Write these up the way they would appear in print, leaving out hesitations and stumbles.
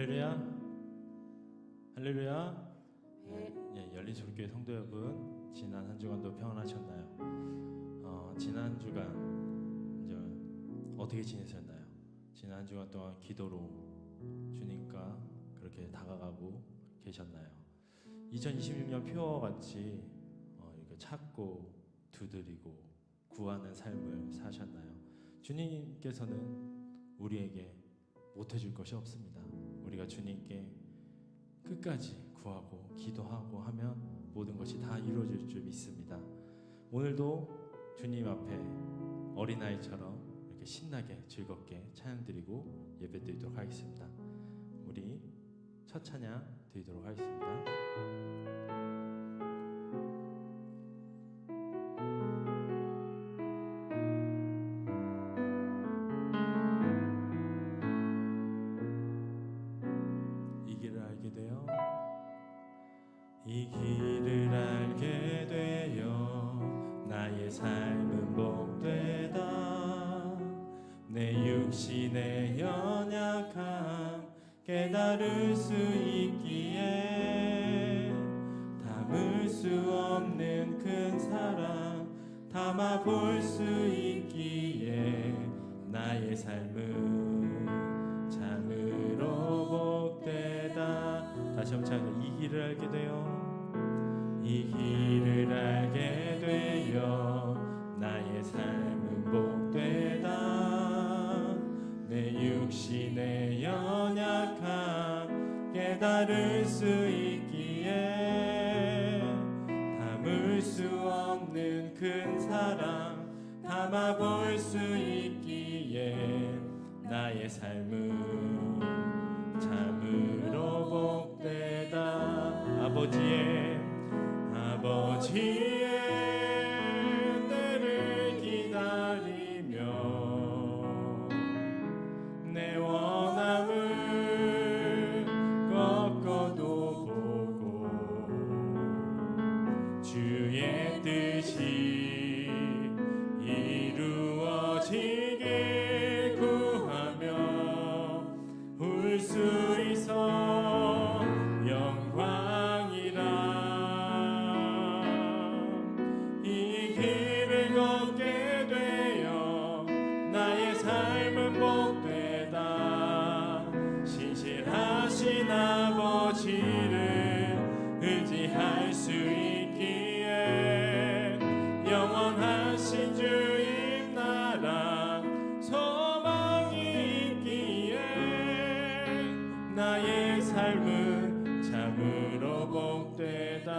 할렐루야. 할렐루야. 예, 열린설교회 성도 여러분, 지난 한 주간도 평안하셨나요? 지난 주간 이제 어떻게 지내셨나요? 지난 한 주간 동안 기도로 주님과 그렇게 다가가고 계셨나요? 2026년 표어와 같이 이렇게 찾고 두드리고 구하는 삶을 사셨나요? 주님께서는 우리에게 못해줄 것이 없습니다. 우리가 주님께 끝까지 구하고 기도하고 하면 모든 것이 다 이루어질 줄 믿습니다. 오늘도 주님 앞에 어린아이처럼 이렇게 신나게 즐겁게 찬양드리고 예배드리도록 하겠습니다. 우리 첫 찬양 드리도록 하겠습니다. 이 길을 알게 되어 나의 삶은 복되다. 내 육신의 연약함 깨달을 수 있기에 담을 수 없는 큰 사랑 담아 볼 수 있기에 나의 삶은 참으로 복되다. 다시 한번 찬양. 이 길을 알게 되어 이 길을 알게 되어 나의 삶은 복되다. 내 육신의 연약함 깨달을 수 있기에 담을 수 없는 큰 사랑 담아 볼 수 있기에 나의 삶은 참으로 복되다. 아버지의 때를 기다리며 내 원함을 꺾어도 보고 주의 뜻이 이루어지길 구하며 울 수 있어 영광이라. 이 길을 걷게 되어 나의 삶은 복되다. 신실하신 아버지를 의지할 수 있기에 영원하신 주님 나라 소망이 있기에 나의 삶은 참으로 복되다.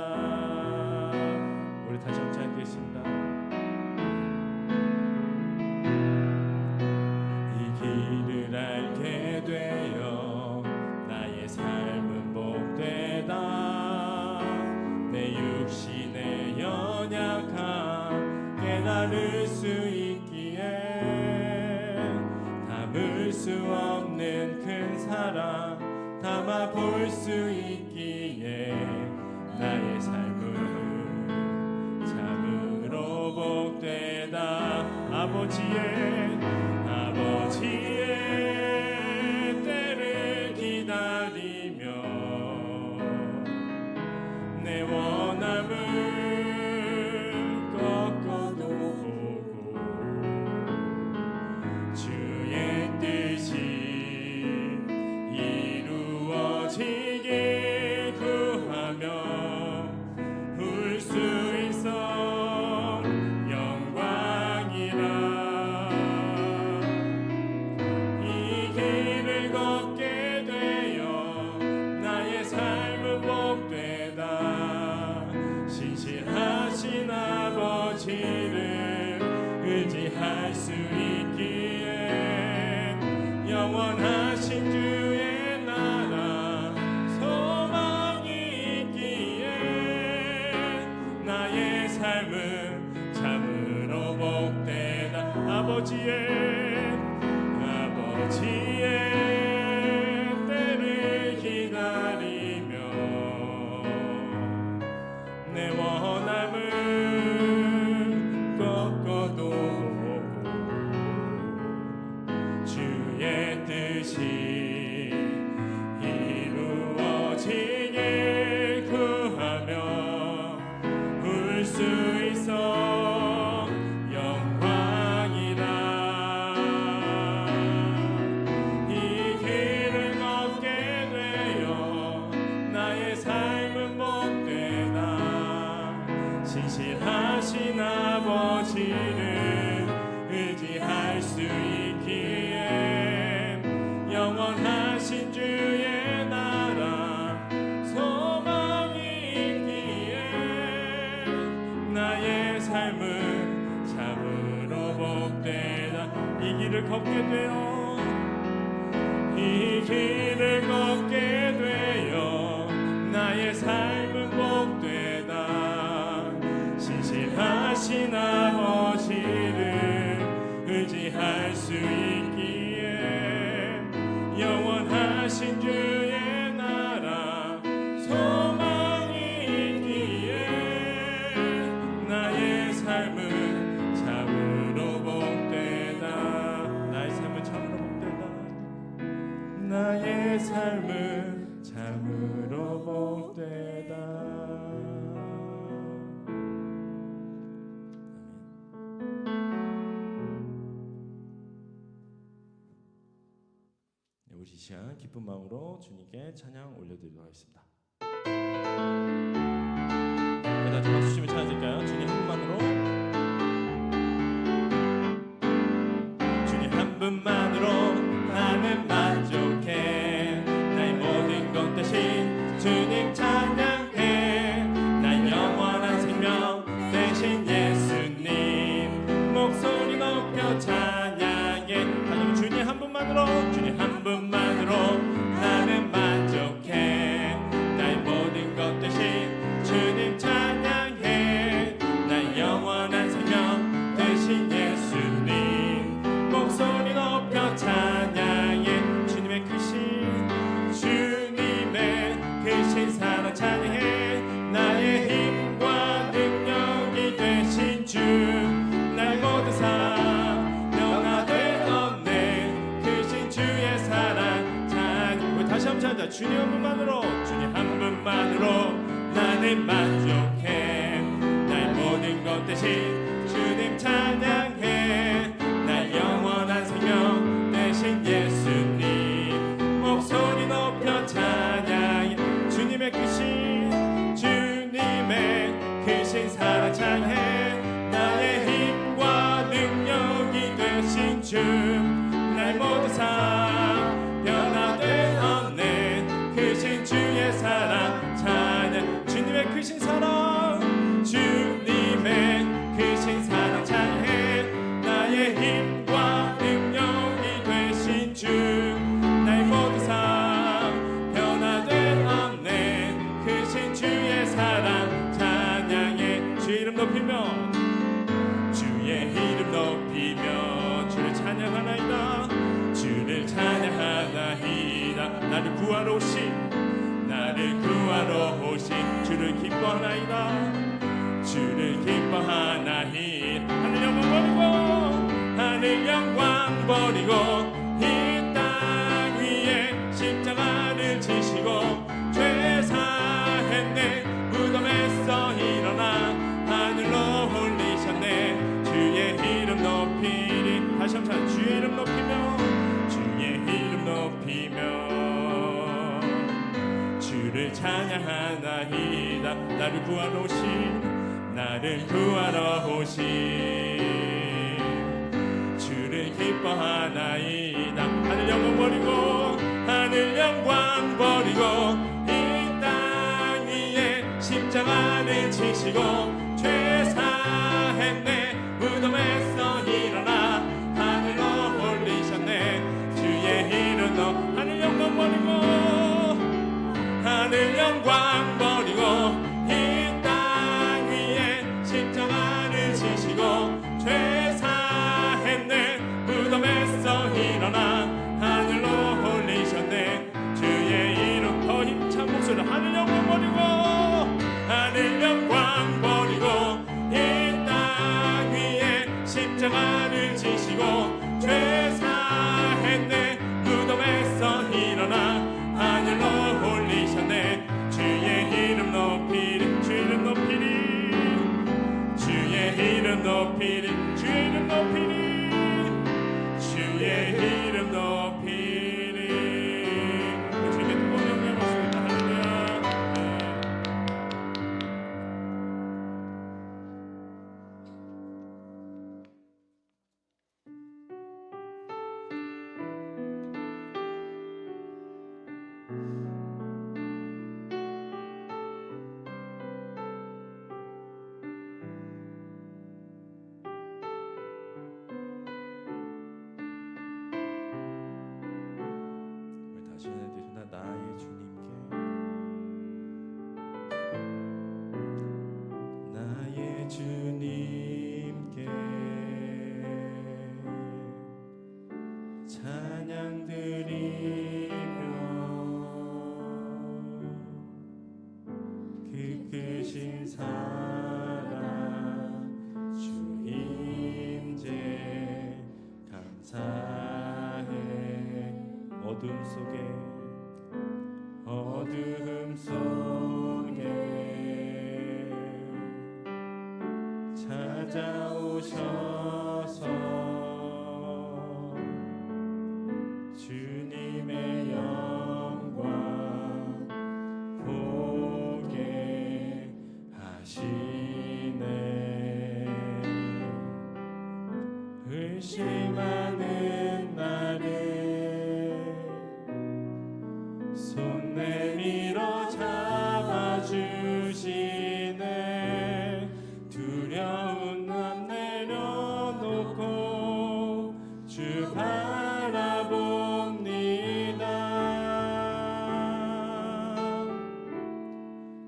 우리 다시 한번 찬양하겠습니다. 이 길을 알게 되어 나의 삶은 복되다. 내 육신의 연약함 깨달을 수 있기에 담을 수 없는 큰 사랑 담아 볼 수 있기에 나의 삶은 참으로 복되다. 아버지의 때를 기다리며 내 원함을 꺾어도 보고 주의 뜻이 이루어지길 구하며 울 수 있어 영광이라. 이 길을 걷게 되어 나의 삶은 복되다. 신실하신 아버지를 의지할 수 있기에 영원하신 주의 나라 소망이 있기에 나의 삶은 참으로 복되다. 아버지의 때를 기다리며 내 원함을 꺾어도 보고 주의 뜻이 아버지를 의지할 수 있기에 영원하신 주의 나라 소망이 있기에 나의 삶은 참으로 복되다. 이 길을 걷게 되어 이 길을 걷게 되어 나의 삶은 복되다. 신실하신 아버지를 의지할 수 있기에 영원하신 주의 나라 소망이 있기에 나의 삶은 참으로 복되다. 나의 삶은 참으로 복되다. 나의 삶은 참으로 복되다. 우리 이 시간 기쁜 마음으로 주님께 찬양 올려드리도록 하겠습니다. 다시 박수 치며 찬양할까요? 주님 한 분만으로, 주님 한 분만으로 나는 만족해. 나의 모든 것 대신 주님 찬양해. 나의 영원한 생명 대신 예수님 목소리 높여 찬양해. 하나님 주님 한 분만으로, 주님 한 분만으로 나는 만족해. 나의 모든 것 대신 주님 찬양해. 나의 영원한 생명 대신 예수님 목소리 높여 찬양해. 주님의 크신 사랑 찬양해. 나의 힘과 능력이 되신 주 날 모두 변화되 없네. 크신 주의 사랑 찬양. 우리 다시 한번 찬양. 주님 한 분만으로, 주님 한 분만으로 나는 만족해. 나의 모든 것 대신 주님 찬양해. 나의 영원한 생명 대신 예수님 목소리 높여 찬양해. 주님의 크신 사랑 찬양해. 나의 힘과 능력이 되신 주 날 모두 변화되 없네. 크신 주의 사랑 찬양. 주님의 크신 사랑, 주님의 크신 사랑 찬양해. 나의 힘과 능력이 되신 주 날 모두 변화되 없네. 크신 주의 사랑 찬양해. 주의 이름 높이며, 주의 이름 높이며 주를 찬양하나이다. 주를 찬양하나이다. 나를 구하러 오신 주를 기뻐하나이다. 주를 기뻐하나이다. 하늘 영광 버리고 이 땅 위에 십자가를 지시고 죄 사했네. 무덤에서 일어나 하늘로 올리셨네. 주의 이름 높이리. 다시 한번 주의 이름 높이며, 주의 이름 높이며 주를 찬양하나이다. 나를 구하러 오신 주를 기뻐하나이다. 하늘 영광 버리고 이 땅 위에 십자가를 지시고 죄 사했네. 무덤에서 일어나 하늘로 올리셨네. 주의 이름 높. 하늘 영광 버리고 이 땅 위에 십자가를 지시고 죄 사했네. 무덤에서 일어나 하늘로 올리셨네. 주의 이름 더 힘찬 목소리로 하늘 영광 버리고 이 땅 위에 십자가를 지시고 죄 사했네. 무덤에서 일어나 하늘로 올리셨네. 주의 이름 높이리. 주의 이름 높이리. 주의 이름 높이리. 주의 이름 높이리. 주의 이름 높이리. 주님의 뜨거운 영광 받습니다. 할렐루야. 어둠 속에 찾아오셔서 주님의 영광 보게 하시네. 의심하는 나를 손 내밀어 잡아주시네. 두려운 맘 내려놓고 주 바라봅니다.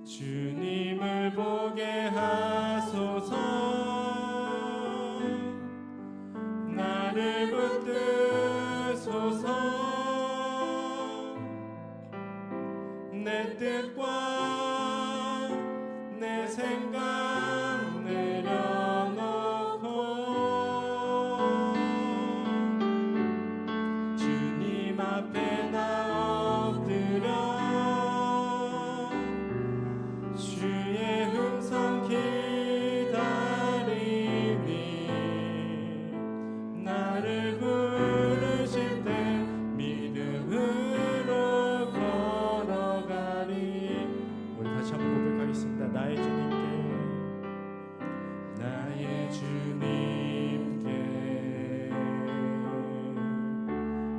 주님을 보게 하소서. 나를 붙드소서. 내 뜻과 내 생각 내려놓고 주님 앞에 나 엎드려 주의 음성 기다리니 나를 부르실 때 믿음으로 걸어가리. 우리 다시 한번 고백하겠습니다. 나의 주님께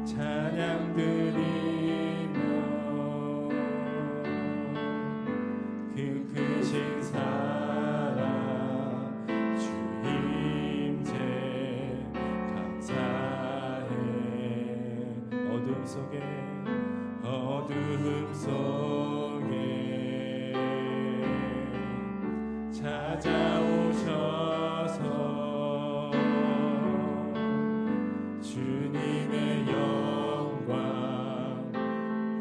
찬양 드리며 그 크신 사랑 주 임재 감사해. 어둠 속에 찾아오셔서 주님의 영광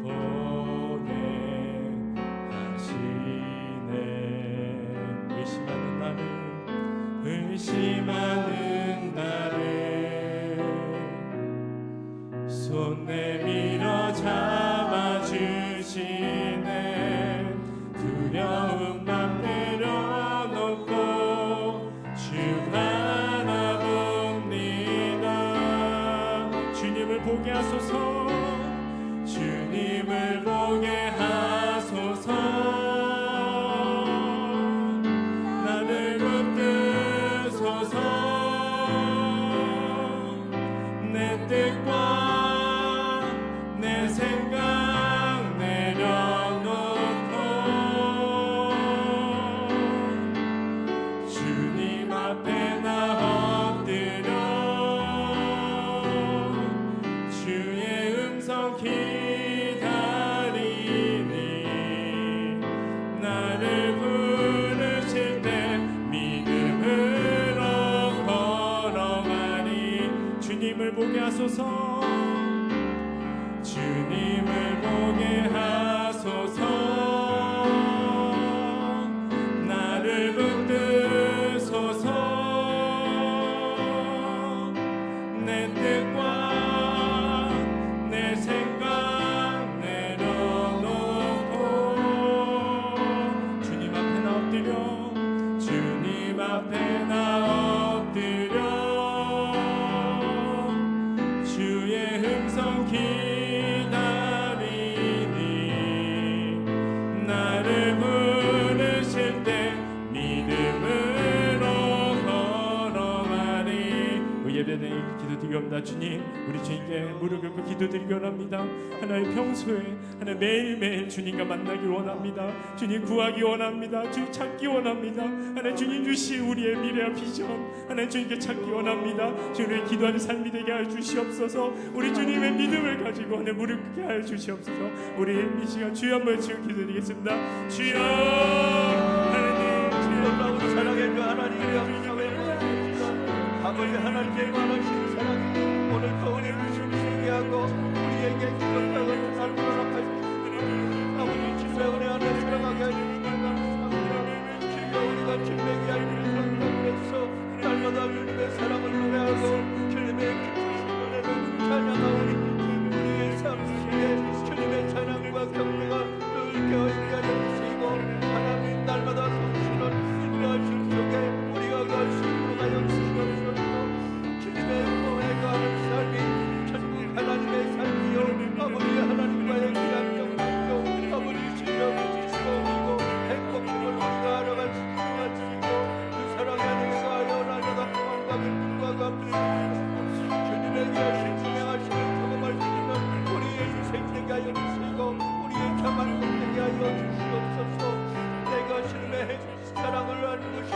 보게 하시네. 의심하는 나를 손 내밀어 잡아주시네. 두려운 맘 내려놓고 주 바라봅니다. 주님을 보게 하소서. 주님을 보게 하소서. 나를 붙드소서. 내 뜻과 내 생각 내려놓고 주님 앞에 나 엎드려 주의 음성 기다리니 나를 부르실 때 믿음으로 걸어가니. 주님을 보게 하소서. 주님을 보게 하소서. 나를 붙드소서. 내 뜻과 내 생각 내려놓고 주님 앞에 나 엎드려 주님 앞에 나 엎드려 주의 음성 기다리니 나를 부르실 때 믿음으로 걸어가리. 예배는 기도드리옵니다. 주님, 우리 주님께 무릎 꿇고 기도드리기 원합니다. 하나님 평소에 하나님 매일매일 주님과 만나기 원합니다. 주님 구하기 원합니다. 주님 찾기 원합니다. 하나님 주님 주신 우리의 미래와 비전 하나님 주님께 찾기 원합니다. 주님의 기도하는 삶이 되게 하여 주시옵소서. 우리 주님의 믿음을 가지고 하나님 무릎 꿇게 하여 주시옵소서. 우리 이 시간 주여 한번 지금 기도드리겠습니다. 주여 하나님 놀라운 사랑의 그 하나님의 아버지 하나님의 많으신 사랑이 오늘 또 우리를 숨쉬게 하고 우리에게 기도장을 삶을 허락하시고 아버지 주의 은혜 안에 살아가게 해주시니 감사합니다. 주여 우리가 주님의 이야기를 선포해서 날마다 주님의 사랑을 노래하고 주님의 기쁘신 은혜를 찬양하오니 우리의 삶을 주님의 귀하신 진행하시는 그거 말씀이면 우리의 인생 되게 하여 주시고 우리의 자만 되게 하여 주시옵소서. 내가 주님의 사랑을 아는 것이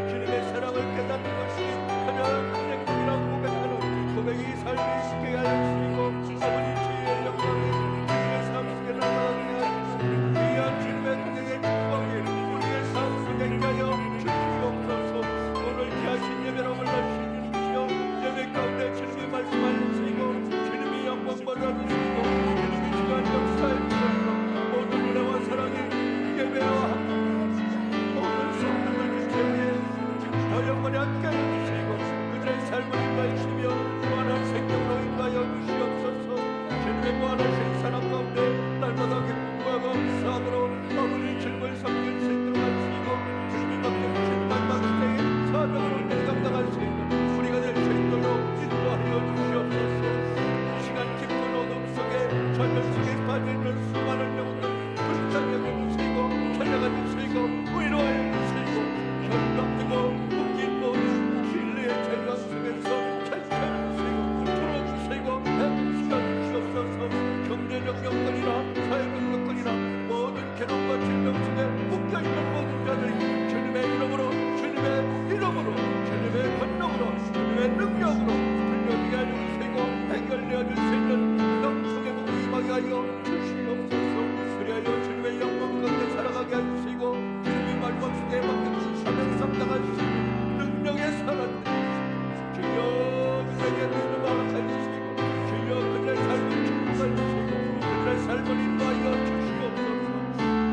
주님의 사랑을 깨닫는 것이 가장 큰 행복이라고 고백하는 고백이 삶이 있게 하여 주시고 아버지 주의 영광이 주님의 삶 속에 나타나게 하시고 귀한 주님의 동행의 축복이 우리의 삶 속에 있게 하여 주시옵소서. 오늘 귀하신 예배로 올라주시는 주시오. 예배 가운데 주님의 말씀 알려주시고 주님이 영광 받아주시고 주님이 주간 역사에 주셔서 모든 은혜와 사랑이 예배와 모든 성도들 주체에 더 영원히 함께 해주시고 그들의 삶을 인도하시며 무한한 생명으로 인도하여 주시옵소서. 주님의 무한하신 사랑 가운데 날마다 기쁨과 감사함으로 아버지 주님을 섬길 수 있도록 하시고 주님이 맡겨주신 마지막 때에 사명으로 감당할 수 있는 우리가 될 수 있도록 인도하여 주시옵소서. 이 시간 깊은 어둠 속에 절벽 속에 빠져있는 수많은 영혼들 불쌍히 여겨주시고 찾아가 주시고 위로하여 주시고 현명되고 웃긴 모든 진리의 절벽 속에서 찾아주시고 풀어주시고 해주시옵소서. 경제적 여건이나 사회적 여건이나 모든 괴로움과 질병 속에 묶여있는 모든 자들이 주님의 이름으로 주님의 이름으로 주님의 권능으로 주님의 능력으로 분명히 알려주시고 해결되어 줄 수 있는 영성의 복이 임하게 하여 주시옵소서. 그리하여 주님의 영광 가운데 살아가게 해주시고 주님의 말씀 속에 맡겨주신 사명 감당할 수 있는 능력의 사람들 주여 그들에게 믿음 허락해주시고 주여 그들의 삶을 축복해주시고 그들의 삶을 인도하여 주시옵소서.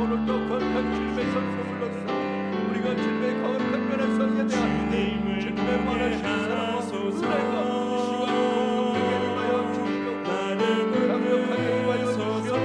오늘도 거룩한 주님의 선수 불러서 우리가 주님의 거룩한 면에서 예배하니 주님의 원하신 사랑과 은혜가 이 시간 공동되게 임하여 주시옵소서. 강력하게 임하여 주시옵소서.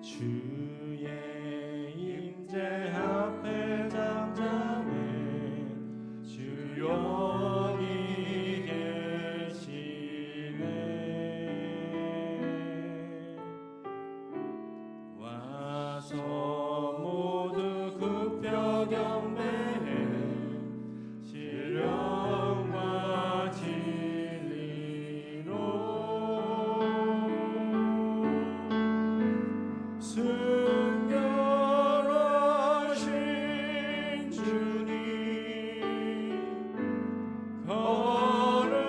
주의 임재 앞에 잠잠해 주 여기 계시네. 와서 모두 굽혀 경배해 신령과 진리로 순결하신 주님 거룩한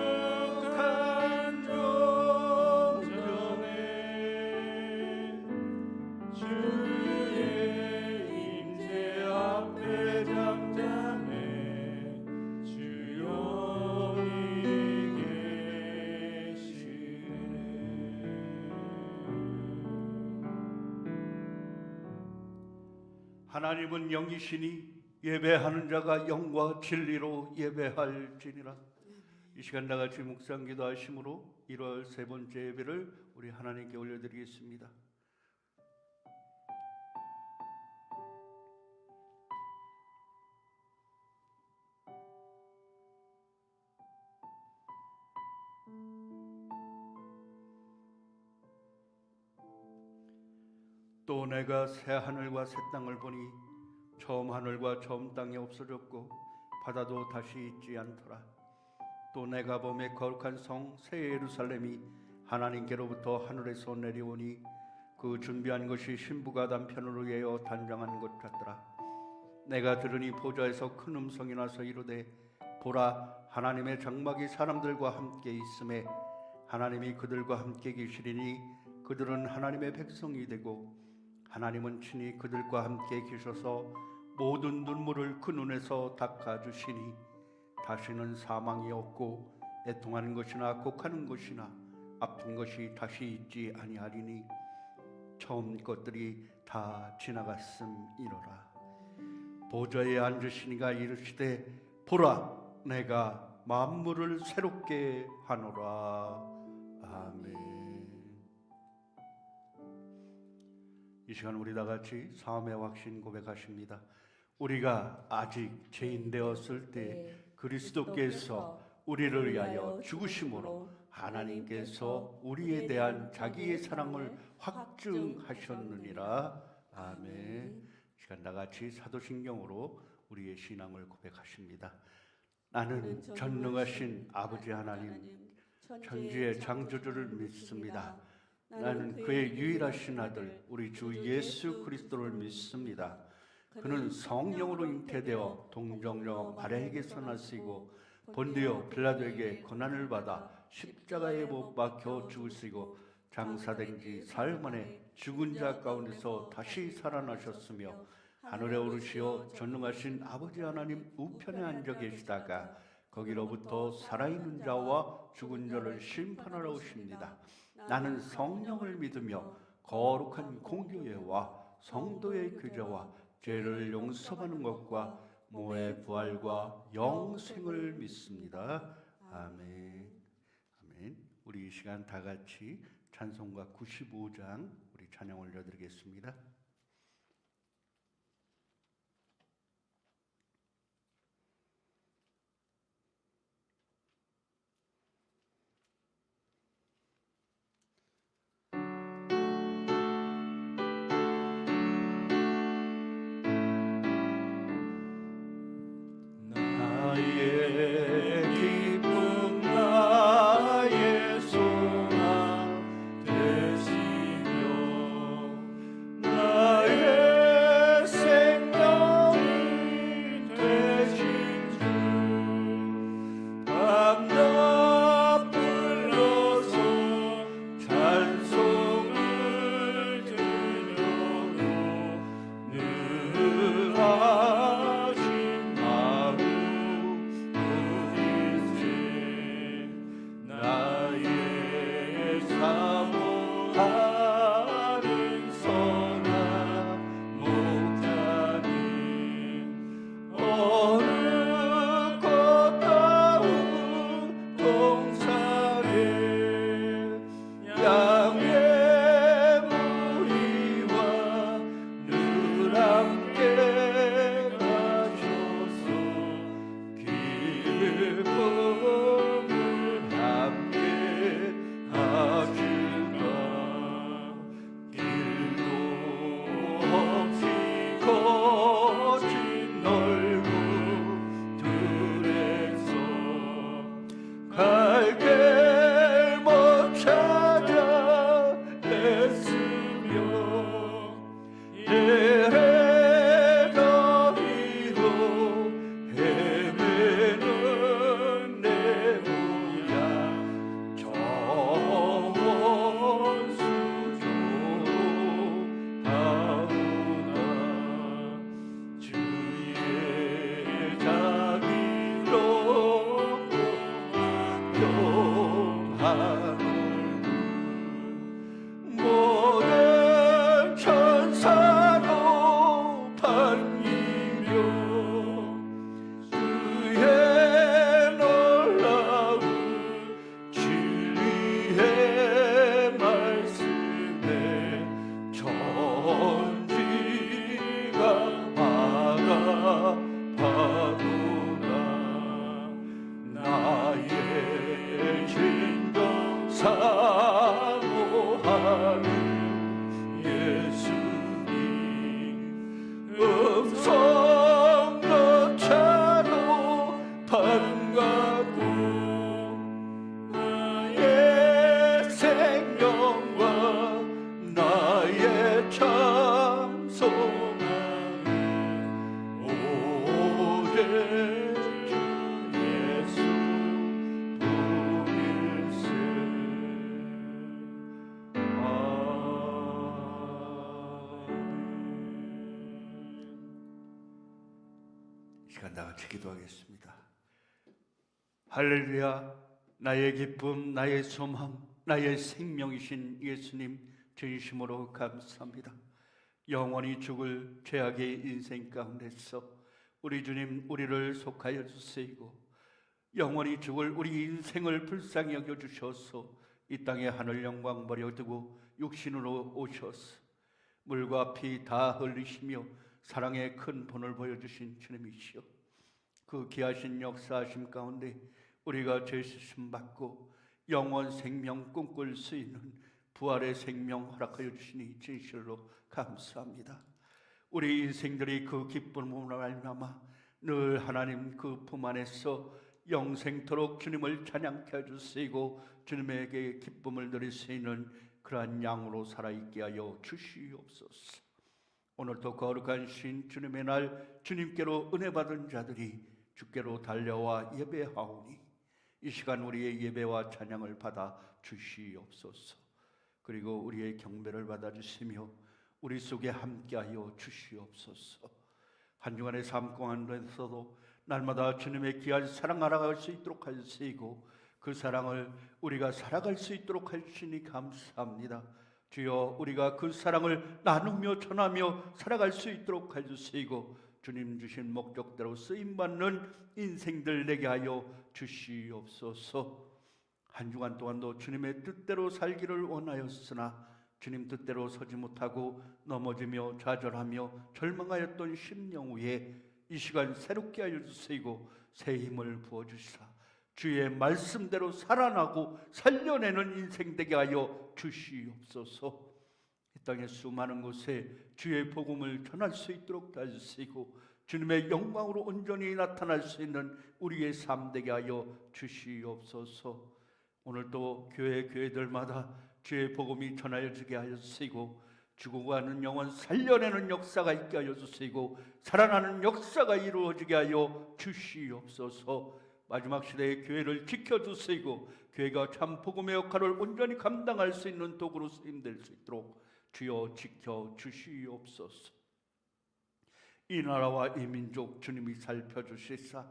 존전에 주의 임재 앞에 잠잠해 주 여기 계시네. 하나님은 영이시니 예배하는 자가 영과 진리로 예배할지니라. 이 시간 다같이 묵상 기도하심으로 1월 세 번째 예배를 우리 하나님께 올려드리겠습니다. 또 내가 새 하늘과 새 땅을 보니 처음 하늘과 처음 땅이 없어졌고 바다도 다시 있지 않더라. 또 내가 보매 거룩한 성 새 예루살렘이 하나님께로부터 하늘에서 내려오니 그 준비한 것이 신부가 남편을 위하여 단장한 것 같더라. 내가 들으니 보좌에서 큰 음성이 나서 이르되 보라, 하나님의 장막이 사람들과 함께 있음에 하나님이 그들과 함께 계시리니 그들은 하나님의 백성이 되고 하나님은 친히 그들과 함께 계셔서 모든 눈물을 그 눈에서 닦아주시니 다시는 사망이 없고 애통하는 것이나 곡하는 것이나 아픈 것이 다시 있지 아니하리니 처음 것들이 다 지나갔음이로라. 보좌에 앉으시니가 이르시되 보라, 내가 만물을 새롭게 하노라. 아멘. 이 시간 우리 다 같이 사함의 확신 고백하십니다. 우리가 아직 죄인 되었을 때 그리스도께서 우리를 위하여 죽으심으로 하나님께서 우리에 대한 자기의 사랑을 확증하셨느니라. 아멘. 시간 다 같이 사도신경으로 우리의 신앙을 고백하십니다. 나는 전능하신 아버지 하나님, 천지의 창조주를 믿습니다. 나는 그의 유일하신 아들 우리 주 예수 그리스도를 믿습니다. 그는 성령으로 잉태되어 동정녀 마리아에게서 나시고 본디오 빌라도에게 고난을 받아 십자가에 못 박혀 죽으시고 장사된 지 사흘 만에 죽은 자 가운데서 다시 살아나셨으며 하늘에 오르시어 전능하신 아버지 하나님 우편에 앉아 계시다가 거기로부터 살아있는 자와 죽은 자를 심판하러 오십니다. 나는 성령을 믿으며 거룩한 공교회와 성도의 교제와 죄를 용서하는 것과 모의 부활과 영생을 믿습니다. 아멘. 아멘. 우리 이 시간 다 같이 찬송가 95장 우리 찬양 올려드리겠습니다. 나의 기쁨 나의 소망 되시며 나의 생명이 되신 주 밤낮 불러서 찬송을 드려도 늘 하신 마음 나의 사모하는 선한 목자님 어느 꽃다운 동산에 양의 무리와 늘 함께 가셔서 기쁨을 함께 하시라. 길도 없이 거친 넓은 들에서 갈 길 못 찾아 애쓰며 예해가 위로 헤매는 내 모양 정원수조하구나. 주의 자비로 교하는 모든 천사도 반기며 주의 놀라운 진리의 말씀에 천지가 바라봐구나. 나의 죄 시간 다 같이 기도하겠습니다. 할렐루야. 나의 기쁨, 나의 소망, 나의 생명이신 예수님, 진심으로 감사합니다. 영원히 죽을 죄악의 인생 가운데서 우리 주님 우리를 속하여 주시고 영원히 죽을 우리 인생을 불쌍히 여겨주셔서 이 땅에 하늘 영광 버려두고 육신으로 오셔서 물과 피 다 흘리시며 사랑의 큰 본을 보여주신 주님이시여, 그 귀하신 역사하심 가운데 우리가 죄 씻음 받고 영원 생명 꿈꿀 수 있는 부활의 생명 허락하여 주시니 진실로 감사합니다. 우리 인생들이 그 기쁨으로 말미암아 늘 하나님 그 품 안에서 영생토록 주님을 찬양케 해주시고 주님에게 기쁨을 누릴 수 있는 그러한 양으로 살아있게 하여 주시옵소서. 오늘도 거룩한 신 주님의 날 주님께로 은혜 받은 자들이 주께로 달려와 예배하오니 이 시간 우리의 예배와 찬양을 받아 주시옵소서. 그리고 우리의 경배를 받아 주시며 우리 속에 함께하여 주시옵소서. 한 주간의 삶 가운데서도 날마다 주님의 귀한 사랑 알아갈 수 있도록 하시고 그 사랑을 우리가 살아갈 수 있도록 하시니 감사합니다. 주여, 우리가 그 사랑을 나누며 전하며 살아갈 수 있도록 해주시고 주님 주신 목적대로 쓰임받는 인생들 되게 하여 주시옵소서. 한 주간 동안도 주님의 뜻대로 살기를 원하였으나 주님 뜻대로 서지 못하고 넘어지며 좌절하며 절망하였던 심령 위에 이 시간 새롭게 하여 주시고 새 힘을 부어주시사 주의 말씀대로 살아나고 살려내는 인생 되게 하여 주시옵소서. 이 땅의 수많은 곳에 주의 복음을 전할 수 있도록 해주시고 주님의 영광으로 온전히 나타날 수 있는 우리의 삶 되게 하여 주시옵소서. 오늘도 교회들마다 주의 복음이 전하여지게 하시고 죽어가는 영혼 살려내는 역사가 있게 하여 주시고 살아나는 역사가 이루어지게 하여 주시옵소서. 마지막 시대의 교회를 지켜주시고 교회가 참 복음의 역할을 온전히 감당할 수 있는 도구로 쓰임될 수 있도록 주여 지켜주시옵소서. 이 나라와 이 민족 주님이 살펴주시사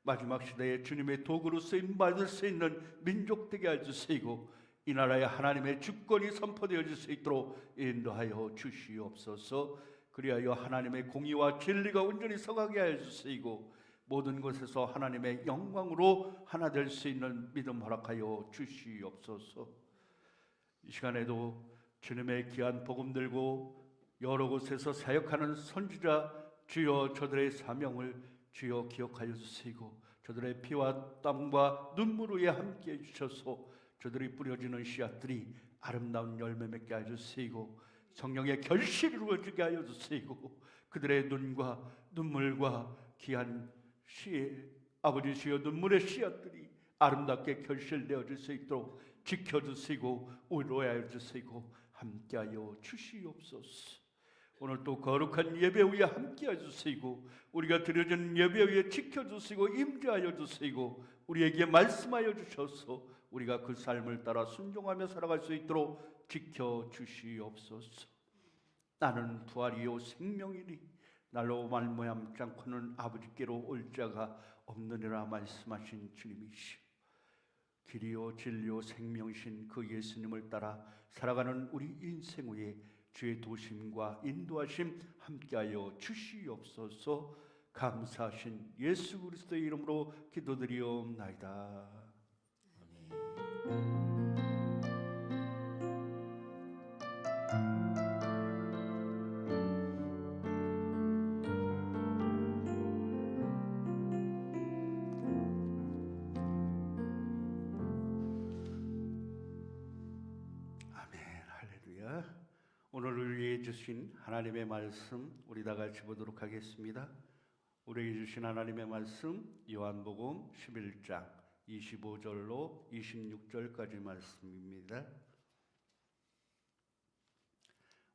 마지막 시대에 주님의 도구로 쓰임받을 수 있는 민족 되게 해주시고 이 나라에 하나님의 주권이 선포되어질 수 있도록 인도하여 주시옵소서. 그리하여 하나님의 공의와 진리가 온전히 서가게 해주시고 모든 곳에서 하나님의 영광으로 하나 될 수 있는 믿음 허락하여 주시옵소서. 이 시간에도 주님의 귀한 복음 들고 여러 곳에서 사역하는 선지자 주여, 저들의 사명을 주여 기억하여 주시고 저들의 피와 땀과 눈물 위에 함께해 주셔서 저들이 뿌려지는 씨앗들이 아름다운 열매 맺게 하여 주시고 성령의 결실을 이루어지게 하여 주시고 그들의 눈과 눈물과 귀한 씨의 아버지 주여 눈물의 씨앗들이 아름답게 결실되어질 수 있도록 지켜주시고 위로하여 주시고 함께하여 주시옵소서. 오늘 또 거룩한 예배 위에 함께해 주시고 우리가 드려진 예배 위에 지켜주시고 임재하여 주시고 우리에게 말씀하여 주셔서 우리가 그 삶을 따라 순종하며 살아갈 수 있도록 지켜주시옵소서. 나는 부활이요 생명이니 날로 말미암지 않고는 아버지께로 올 자가 없느니라 말씀하신 주님이시오. 길이요 진리요 생명이신 그 예수님을 따라 살아가는 우리 인생 위에 주의 도심과 인도하심 함께하여 주시옵소서. 감사하신 예수 그리스도의 이름으로 기도드리옵나이다. 오늘 우리에게 주신 하나님의 말씀 우리 다 같이 보도록 하겠습니다. 우리에게 주신 하나님의 말씀 요한복음 11장 25절로 26절까지 말씀입니다.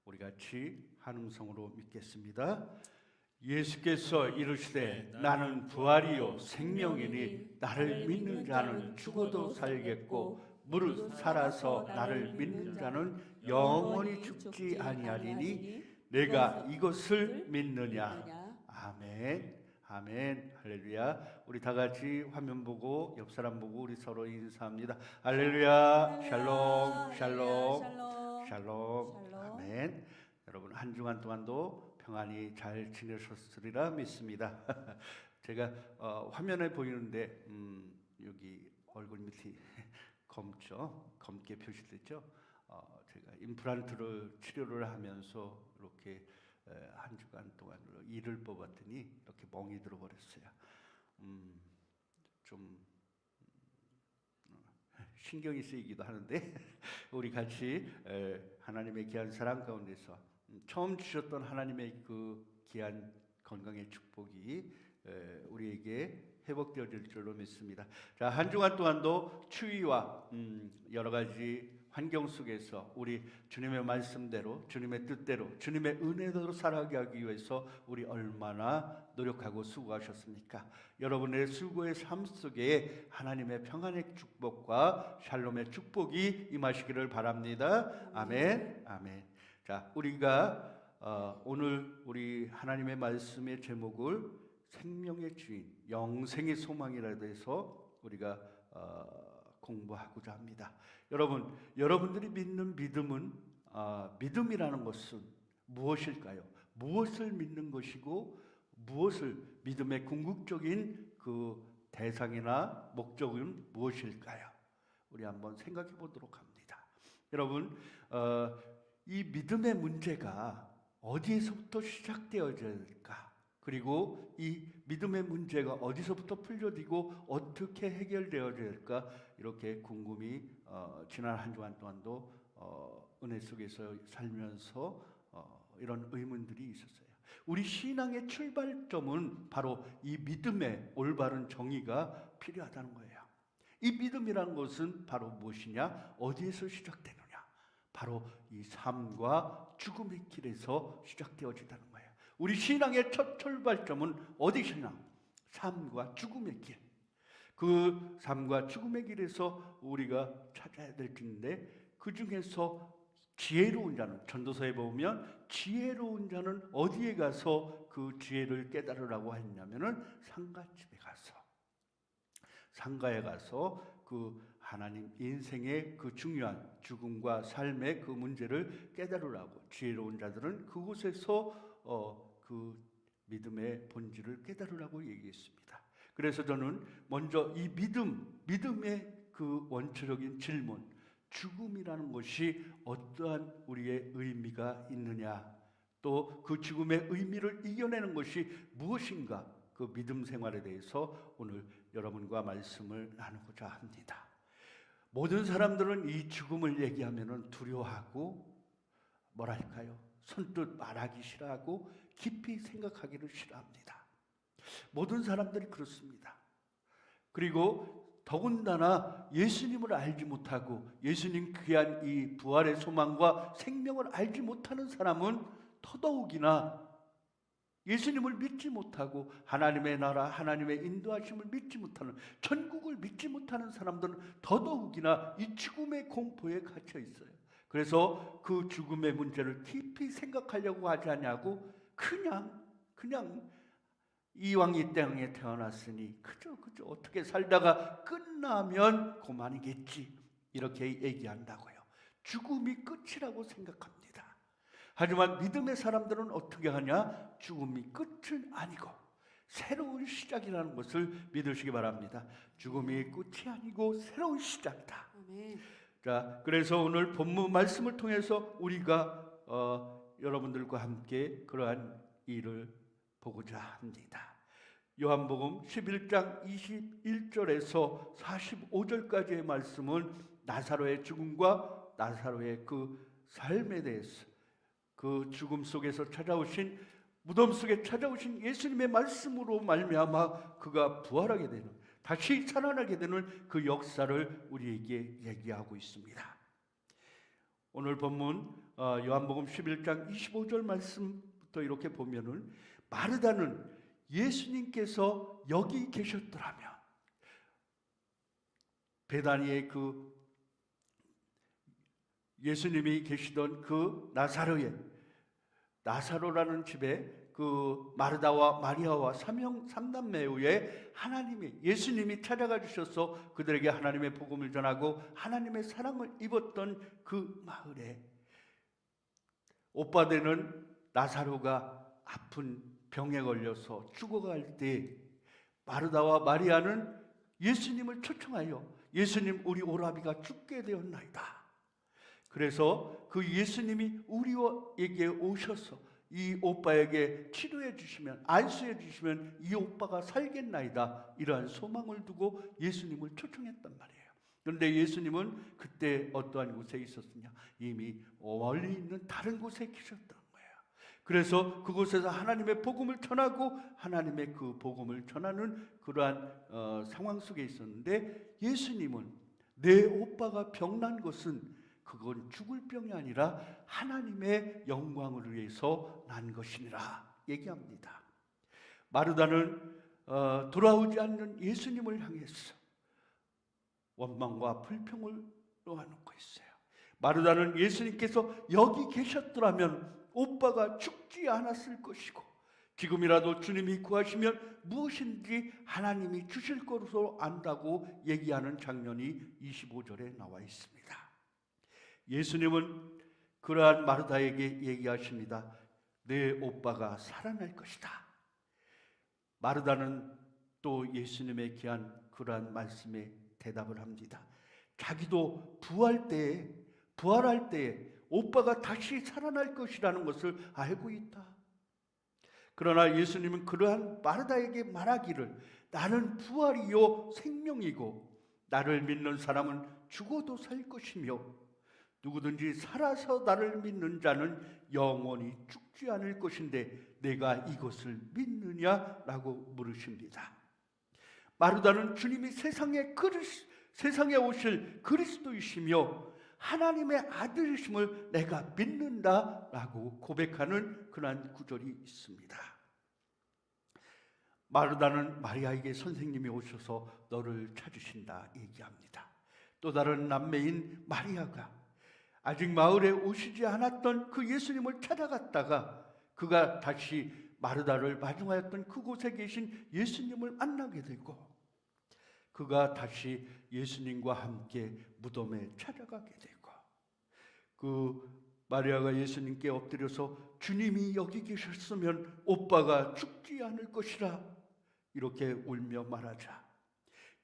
우리 같이 한 음성으로 믿겠습니다. 예수께서 이르시되 나는 부활이요 생명이니 나를 믿는 자는 죽어도 살겠고 무릇 살아서 나를 믿는 자는 영원히 죽지 아니하리니 내가 이것을 믿느냐. 아멘. 아멘. 할렐루야. 우리 다 같이 화면 보고 옆 사람 보고 우리 서로 인사합니다. 할렐루야. 샬롬. 샬롬. 샬롬. 샬롬. 아멘. 여러분 한 주간 동안도 평안히 잘 지내셨으리라 믿습니다. 제가 화면에 보이는데 여기 얼굴 밑이 검죠. 검게 표시됐죠. 제가 임플란트를 치료를 하면서 이렇게 한 주간 동안 이를 뽑았더니 이렇게 멍이 들어버렸어요. 좀 신경이 쓰이기도 하는데 우리 같이 하나님의 귀한 사랑 가운데서 처음 주셨던 하나님의 그 귀한 건강의 축복이 우리에게 회복되어질 줄로 믿습니다. 자, 한 주간 동안도 추위와 여러 가지 환경 속에서 우리 주님의 말씀대로, 주님의 뜻대로, 주님의 은혜대로 살아가기 위해서 우리 얼마나 노력하고 수고하셨습니까? 여러분의 수고의 삶 속에 하나님의 평안의 축복과 샬롬의 축복이 임하시기를 바랍니다. 아멘. 아멘. 자, 우리가 오늘 우리 하나님의 말씀의 제목을 생명의 주인, 영생의 소망이라 해서 우리가 공부하고자 합니다. 여러분들이 믿는 믿음은 믿음이라는 것은 무엇일까요? 무엇을 믿는 것이고 무엇을 믿음의 궁극적인 그 대상이나 목적은 무엇일까요? 우리 한번 생각해 보도록 합니다. 여러분, 이 믿음의 문제가 어디에서부터 시작되어져야 될까? 그리고 이 믿음의 문제가 어디서부터 풀려지고 어떻게 해결되어야 될까? 이렇게 궁금히 지난 한 주간 동안도 은혜 속에서 살면서 이런 의문들이 있었어요. 우리 신앙의 출발점은 바로 이 믿음의 올바른 정의가 필요하다는 거예요. 이 믿음이라는 것은 바로 무엇이냐? 어디에서 시작되느냐? 바로 이 삶과 죽음의 길에서 시작되어진다는 거예요. 우리 신앙의 첫 출발점은 어디시나? 삶과 죽음의 길. 그 삶과 죽음의 길에서 우리가 찾아야 될 텐데 그 중에서 지혜로운 자는, 전도서에 보면 지혜로운 자는 어디에 가서 그 지혜를 깨달으라고 했냐면은 상가집에 가서, 상가에 가서 그 하나님 인생의 그 중요한 죽음과 삶의 그 문제를 깨달으라고, 지혜로운 자들은 그곳에서 그 믿음의 본질을 깨달으라고 얘기했습니다. 그래서 저는 먼저 이 믿음의 그 원초적인 질문, 죽음이라는 것이 어떠한 우리의 의미가 있느냐, 또 그 죽음의 의미를 이겨내는 것이 무엇인가, 그 믿음 생활에 대해서 오늘 여러분과 말씀을 나누고자 합니다. 모든 사람들은 이 죽음을 얘기하면 두려워하고 뭐랄까요? 선뜻 말하기 싫어하고 깊이 생각하기를 싫어합니다. 모든 사람들이 그렇습니다. 그리고 더군다나 예수님을 알지 못하고 예수님 귀한 이 부활의 소망과 생명을 알지 못하는 사람은 더더욱이나 예수님을 믿지 못하고 하나님의 나라, 하나님의 인도하심을 믿지 못하는, 천국을 믿지 못하는 사람들은 더더욱이나 이 죽음의 공포에 갇혀 있어요. 그래서 그 죽음의 문제를 깊이 생각하려고 하지 않냐고 그냥 이왕 이 땅에 태어났으니 그저 어떻게 살다가 끝나면 그만이겠지 이렇게 얘기한다고요. 죽음이 끝이라고 생각합니다. 하지만 믿음의 사람들은 어떻게 하냐? 죽음이 끝은 아니고 새로운 시작이라는 것을 믿으시기 바랍니다. 죽음이 끝이 아니고 새로운 시작이다. 아멘. 자, 그래서 오늘 본문 말씀을 통해서 우리가 여러분들과 함께 그러한 일을 보고자 합니다. 요한복음 11장 21절에서 45절까지의 말씀은 나사로의 죽음과 나사로의 그 삶에 대해서, 그 죽음 속에서 찾아오신, 무덤 속에 찾아오신 예수님의 말씀으로 말미암아 그가 부활하게 되는, 다시 살아나게 되는 그 역사를 우리에게 얘기하고 있습니다. 오늘 본문 요한복음 11장 25절 말씀부터 이렇게 보면은 마르다는 예수님께서 여기 계셨더라면, 베다니의 그 예수님이 계시던 그 나사로라는 집에 그 마르다와 마리아와 삼남매 후에 하나님이 예수님이 찾아가 주셔서 그들에게 하나님의 복음을 전하고 하나님의 사랑을 입었던 그 마을에 오빠되는 나사로가 아픈 병에 걸려서 죽어갈 때 마르다와 마리아는 예수님을 초청하여 예수님, 우리 오라비가 죽게 되었나이다. 그래서 그 예수님이 우리에게 오셔서 이 오빠에게 치료해 주시면, 안수해 주시면 이 오빠가 살겠나이다, 이러한 소망을 두고 예수님을 초청했단 말이에요. 그런데 예수님은 그때 어떠한 곳에 있었느냐? 이미 멀리 있는 다른 곳에 계셨던 거예요. 그래서 그곳에서 하나님의 복음을 전하고 하나님의 그 복음을 전하는 그러한 상황 속에 있었는데, 예수님은 내 오빠가 병난 것은 그건 죽을 병이 아니라 하나님의 영광을 위해서 난 것이니라 얘기합니다. 마르다는 돌아오지 않는 예수님을 향해서 원망과 불평을 놓아놓고 있어요. 마르다는 예수님께서 여기 계셨더라면 오빠가 죽지 않았을 것이고, 지금이라도 주님이 구하시면 무엇인지 하나님이 주실 것으로 안다고 얘기하는 장면이 25절에 나와 있습니다. 예수님은 그러한 마르다에게 얘기하십니다. 내 오빠가 살아날 것이다. 마르다는 또 예수님의 귀한 그러한 말씀에 대답을 합니다. 자기도 부활할 때에 오빠가 다시 살아날 것이라는 것을 알고 있다. 그러나 예수님은 그러한 마르다에게 말하기를, 나는 부활이요 생명이고 나를 믿는 사람은 죽어도 살 것이며 누구든지 살아서 나를 믿는 자는 영원히 죽지 않을 것인데 내가 이것을 믿느냐라고 물으십니다. 마르다는 주님이 세상에 오실 그리스도이시며 하나님의 아들이심을 내가 믿는다라고 고백하는 그러한 구절이 있습니다. 마르다는 마리아에게 선생님이 오셔서 너를 찾으신다 얘기합니다. 또 다른 남매인 마리아가 아직 마을에 오시지 않았던 그 예수님을 찾아갔다가 그가 다시 마르다를 마중하였던 그곳에 계신 예수님을 만나게 되고, 그가 다시 예수님과 함께 무덤에 찾아가게 되고, 그 마리아가 예수님께 엎드려서 주님이 여기 계셨으면 오빠가 죽지 않을 것이라 이렇게 울며 말하자,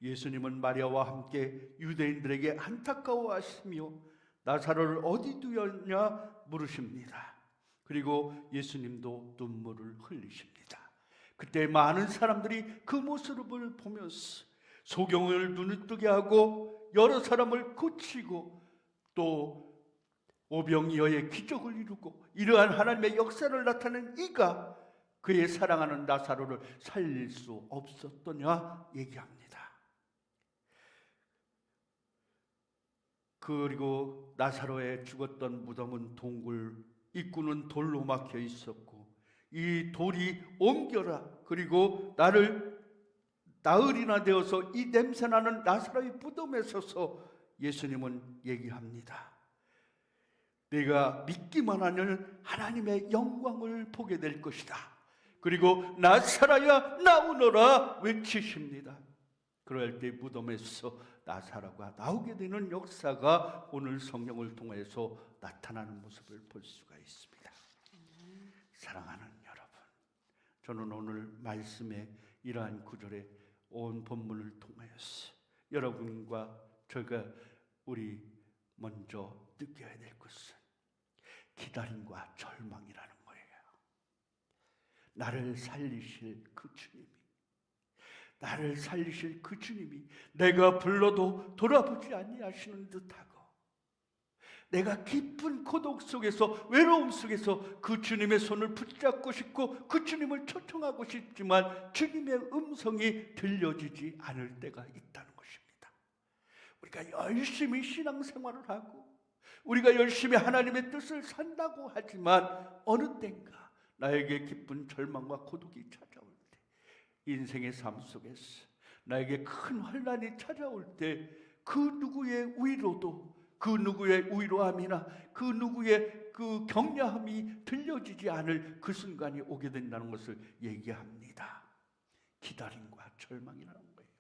예수님은 마리아와 함께 유대인들에게 안타까워하시며 나사로를 어디 두었냐 물으십니다. 그리고 예수님도 눈물을 흘리십니다. 그때 많은 사람들이 그 모습을 보면서 소경을 눈을 뜨게 하고 여러 사람을 고치고 또 오병이어의 기적을 이루고 이러한 하나님의 역사를 나타낸 이가 그의 사랑하는 나사로를 살릴 수 없었더냐 얘기합니다. 그리고 나사로의 죽었던 무덤은 동굴, 입구는 돌로 막혀 있었고 이 돌이 옮겨라, 그리고 나흘이나 되어서 이 냄새나는 나사로의 무덤에 서서 예수님은 얘기합니다. 내가 믿기만 하면 하나님의 영광을 보게 될 것이다. 그리고 나사로야 나오너라 외치십니다. 그럴 때 무덤에서 나사로가 나오게 되는 역사가 오늘 성경을 통해서 나타나는 모습을 볼 수가 있습니다. 사랑하는 여러분, 저는 오늘 말씀의 이러한 구절에 온 본문을 통하여서 여러분과 제가 우리 먼저 느껴야 될 것은 기다림과 절망이라는 거예요. 나를 살리실 그 주님이, 나를 살리실 그 주님이 내가 불러도 돌아보지 아니하시는 듯하고, 내가 깊은 고독 속에서 외로움 속에서 그 주님의 손을 붙잡고 싶고 그 주님을 초청하고 싶지만 주님의 음성이 들려지지 않을 때가 있다는 것입니다. 우리가 열심히 신앙생활을 하고 우리가 열심히 하나님의 뜻을 산다고 하지만 어느 때인가 나에게 깊은 절망과 고독이 찾아올 때, 인생의 삶 속에서 나에게 큰 환난이 찾아올 때 그 누구의 위로도, 그 누구의 위로함이나 그 누구의 그 격려함이 들려지지 않을 그 순간이 오게 된다는 것을 얘기합니다. 기다림과 절망이라는 거예요.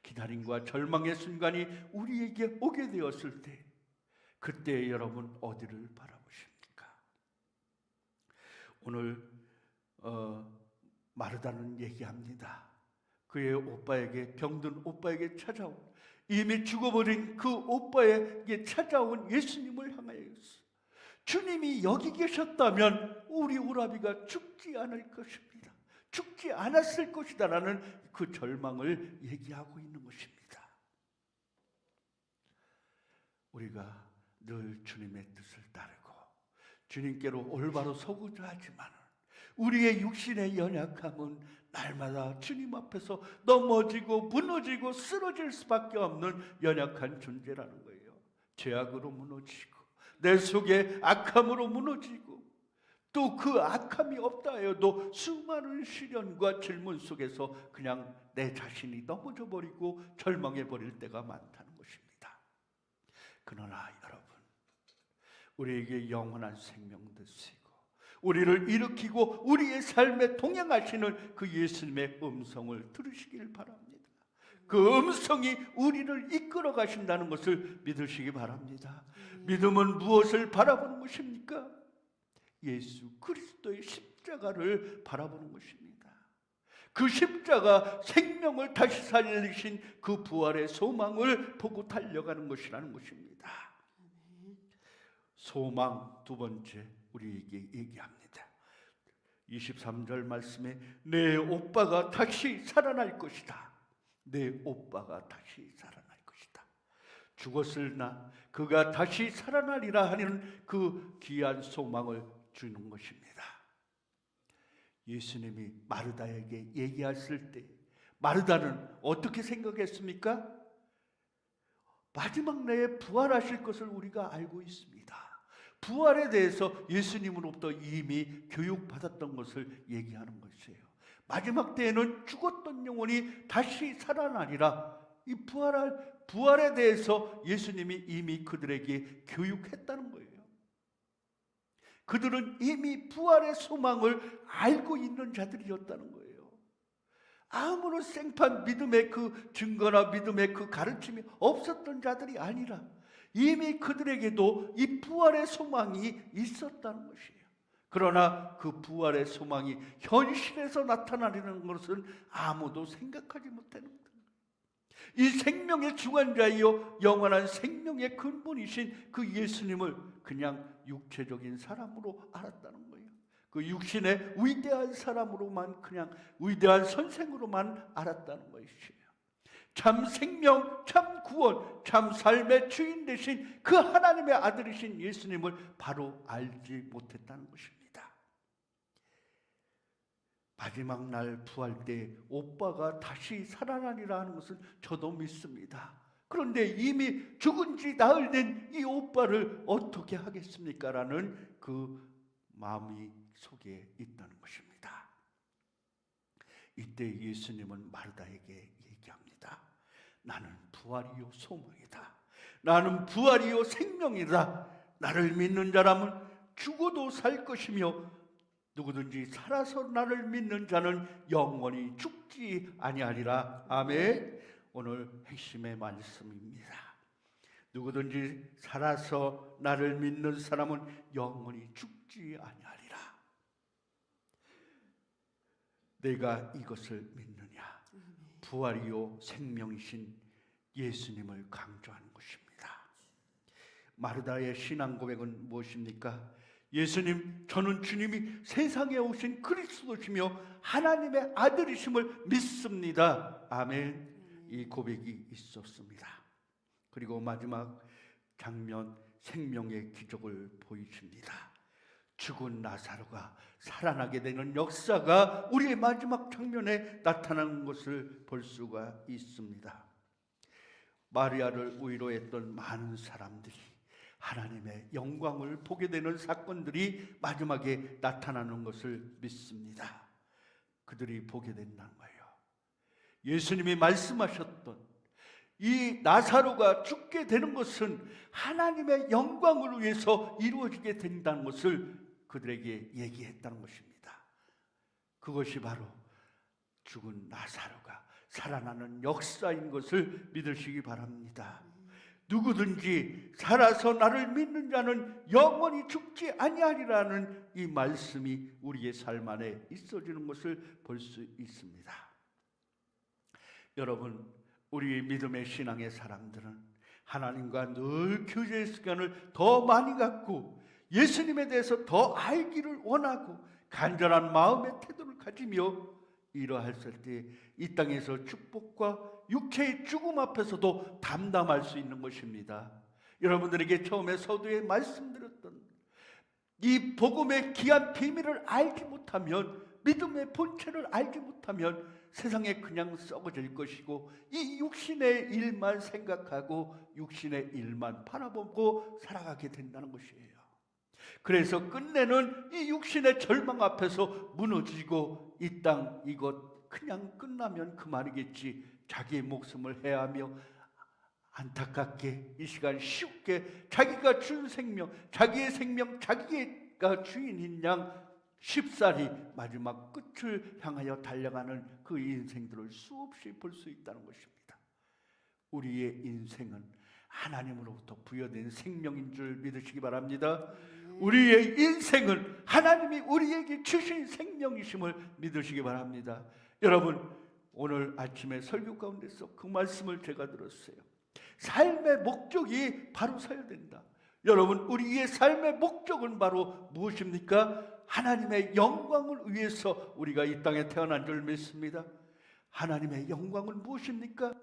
기다림과 절망의 순간이 우리에게 오게 되었을 때, 그때 여러분 어디를 바라보십니까? 오늘 마르다는 얘기합니다. 그의 오빠에게, 병든 오빠에게 찾아온, 이미 죽어버린 그 오빠에게 찾아온 예수님을 향하여서 주님이 여기 계셨다면 우리 오라비가 죽지 않을 것입니다. 죽지 않았을 것이다 라는 그 절망을 얘기하고 있는 것입니다. 우리가 늘 주님의 뜻을 따르고 주님께로 올바로 서고자 하지만 우리의 육신의 연약함은 날마다 주님 앞에서 넘어지고 무너지고 쓰러질 수밖에 없는 연약한 존재라는 거예요. 죄악으로 무너지고 내 속에 악함으로 무너지고, 또 그 악함이 없다 해도 수많은 시련과 질문 속에서 그냥 내 자신이 넘어져 버리고 절망해 버릴 때가 많다는 것입니다. 그러나 여러분, 우리에게 영원한 생명 되시고 우리를 일으키고 우리의 삶에 동행하시는 그 예수님의 음성을 들으시길 바랍니다. 그 음성이 우리를 이끌어 가신다는 것을 믿으시기 바랍니다. 믿음은 무엇을 바라보는 것입니까? 예수 그리스도의 십자가를 바라보는 것입니다. 그 십자가, 생명을 다시 살리신 그 부활의 소망을 보고 달려가는 것이라는 것입니다. 소망 두 번째, 우리에게 얘기합니다. 23절 말씀에 내 오빠가 다시 살아날 것이다. 내 오빠가 다시 살아날 것이다. 죽었으나 그가 다시 살아나리라 하는 그 귀한 소망을 주는 것입니다. 예수님이 마르다에게 얘기했을 때 마르다는 어떻게 생각했습니까? 마지막 날에 부활하실 것을 우리가 알고 있습니다. 부활에 대해서 예수님으로부터 이미 교육받았던 것을 얘기하는 것이에요. 마지막 때에는 죽었던 영혼이 다시 살아나리라. 이 부활에 대해서 예수님이 이미 그들에게 교육했다는 거예요. 그들은 이미 부활의 소망을 알고 있는 자들이었다는 거예요. 아무런 생판 믿음의 그 증거나 믿음의 그 가르침이 없었던 자들이 아니라 이미 그들에게도 이 부활의 소망이 있었다는 것이에요. 그러나 그 부활의 소망이 현실에서 나타나려는 것은 아무도 생각하지 못하는 거예요. 이 생명의 주관자이요 영원한 생명의 근본이신 그 예수님을 그냥 육체적인 사람으로 알았다는 거예요. 그 육신의 위대한 사람으로만, 그냥 위대한 선생으로만 알았다는 것이에요. 참 생명, 참 구원, 참 삶의 주인 되신 그 하나님의 아들이신 예수님을 바로 알지 못했다는 것입니다. 마지막 날 부활 때 오빠가 다시 살아나리라 하는 것을 저도 믿습니다. 그런데 이미 죽은 지 나흘 된 이 오빠를 어떻게 하겠습니까? 라는 그 마음이 속에 있다는 것입니다. 이때 예수님은 마르다에게 얘기합니다. 나는 부활이요 소망이다. 나는 부활이요 생명이다. 나를 믿는 자라면 죽어도 살 것이며 누구든지 살아서 나를 믿는 자는 영원히 죽지 아니하리라. 아멘. 오늘 핵심의 말씀입니다. 누구든지 살아서 나를 믿는 사람은 영원히 죽지 아니하리라. 내가 이것을 믿느냐? 부활이요 생명이신 예수님을 강조하는 것입니다. 마르다의 신앙 고백은 무엇입니까? 예수님, 저는 주님이 세상에 오신 그리스도시며 하나님의 아들이심을 믿습니다. 아멘. 이 고백이 있었습니다. 그리고 마지막 장면, 생명의 기적을 보이십니다. 죽은 나사로가 살아나게 되는 역사가 우리의 마지막 장면에 나타나는 것을 볼 수가 있습니다. 마리아를 위로했던 많은 사람들이 하나님의 영광을 보게 되는 사건들이 마지막에 나타나는 것을 믿습니다. 그들이 보게 된다는 거예요. 예수님이 말씀하셨던 이 나사로가 죽게 되는 것은 하나님의 영광을 위해서 이루어지게 된다는 것을 그들에게 얘기했다는 것입니다. 그것이 바로 죽은 나사로가 살아나는 역사인 것을 믿으시기 바랍니다. 누구든지 살아서 나를 믿는 자는 영원히 죽지 아니하리라는 이 말씀이 우리의 삶 안에 있어지는 것을 볼 수 있습니다. 여러분, 우리의 믿음의 신앙의 사람들은 하나님과 늘 교제의 시간을 더 많이 갖고 예수님에 대해서 더 알기를 원하고 간절한 마음의 태도를 가지며 이러했을 때 이 땅에서 축복과 육체의 죽음 앞에서도 담담할 수 있는 것입니다. 여러분들에게 처음에 서두에 말씀드렸던 이 복음의 귀한 비밀을 알지 못하면, 믿음의 본체를 알지 못하면 세상에 그냥 썩어질 것이고 이 육신의 일만 생각하고 육신의 일만 바라보고 살아가게 된다는 것이에요. 그래서 끝내는 이 육신의 절망 앞에서 무너지고 이 땅 이것 그냥 끝나면 그만이겠지, 자기의 목숨을 해하며 안타깝게 이 시간 쉽게 자기가 준 생명, 자기의 생명 자기가 주인인 양 쉽사리 마지막 끝을 향하여 달려가는 그 인생들을 수없이 볼 수 있다는 것입니다. 우리의 인생은 하나님으로부터 부여된 생명인 줄 믿으시기 바랍니다. 우리의 인생은 하나님이 우리에게 주신 생명이심을 믿으시기 바랍니다. 여러분, 오늘 아침에 설교 가운데서 그 말씀을 제가 들었어요. 삶의 목적이 바로 서야 된다. 여러분, 우리의 삶의 목적은 바로 무엇입니까? 하나님의 영광을 위해서 우리가 이 땅에 태어난 줄 믿습니다. 하나님의 영광은 무엇입니까?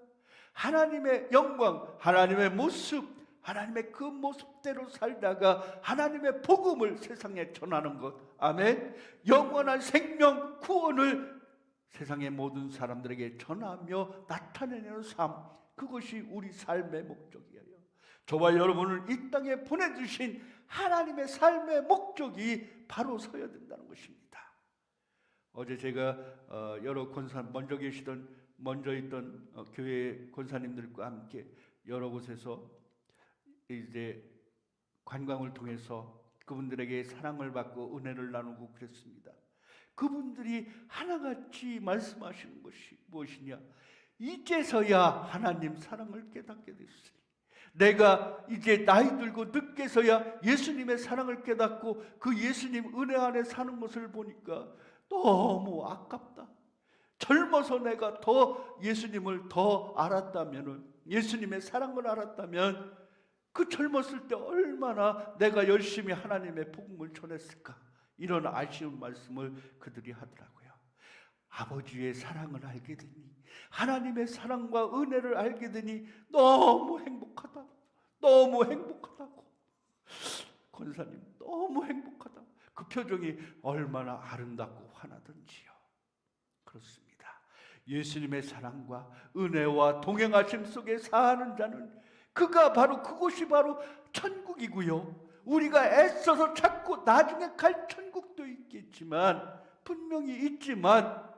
하나님의 영광, 하나님의 모습, 하나님의 그 모습대로 살다가 하나님의 복음을 세상에 전하는 것. 아멘. 영원한 생명, 구원을 세상의 모든 사람들에게 전하며 나타내는 삶, 그것이 우리 삶의 목적이에요. 저와 여러분을 이 땅에 보내주신 하나님의 삶의 목적이 바로 서야 된다는 것입니다. 어제 제가 여러 권사, 먼저 있던 교회 권사님들과 함께 여러 곳에서 이제 관광을 통해서 그분들에게 사랑을 받고 은혜를 나누고 그랬습니다. 그분들이 하나같이 말씀하시는 것이 무엇이냐? 이제서야 하나님 사랑을 깨닫게 됐으니, 내가 이제 나이 들고 늙게서야 예수님의 사랑을 깨닫고 그 예수님 은혜 안에 사는 것을 보니까 너무 아깝다. 젊어서 내가 더 예수님을 더 알았다면, 예수님의 사랑을 알았다면 그 젊었을 때 얼마나 내가 열심히 하나님의 복음을 전했을까, 이런 아쉬운 말씀을 그들이 하더라고요. 아버지의 사랑을 알게 되니, 하나님의 사랑과 은혜를 알게 되니 너무 행복하다. 너무 행복하다고. 권사님, 너무 행복하다. 그 표정이 얼마나 아름답고 환하던지요. 그렇습니다. 예수님의 사랑과 은혜와 동행하심 속에 사는 자는 그곳이 바로 천국이고요. 우리가 애써서 찾고 나중에 갈 천국도 있겠지만, 분명히 있지만,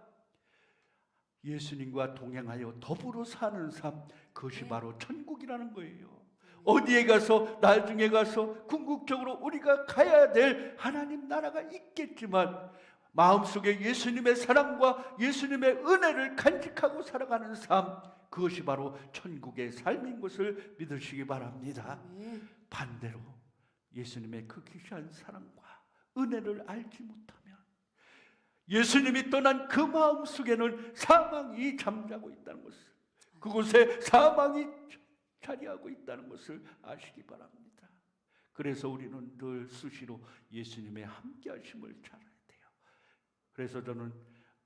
예수님과 동행하여 더불어 사는 삶, 그것이 바로 천국이라는 거예요. 어디에 가서 나중에 가서 궁극적으로 우리가 가야 될 하나님 나라가 있겠지만, 마음속에 예수님의 사랑과 예수님의 은혜를 간직하고 살아가는 삶, 그것이 바로 천국의 삶인 것을 믿으시기 바랍니다. 반대로 예수님의 그 귀한 사랑과 은혜를 알지 못하면 예수님이 떠난 그 마음속에는 사망이 잠자고 있다는 것을, 그곳에 사망이 자리하고 있다는 것을 아시기 바랍니다. 그래서 우리는 늘 수시로 예수님의 함께하심을 잘해야 돼요. 그래서 저는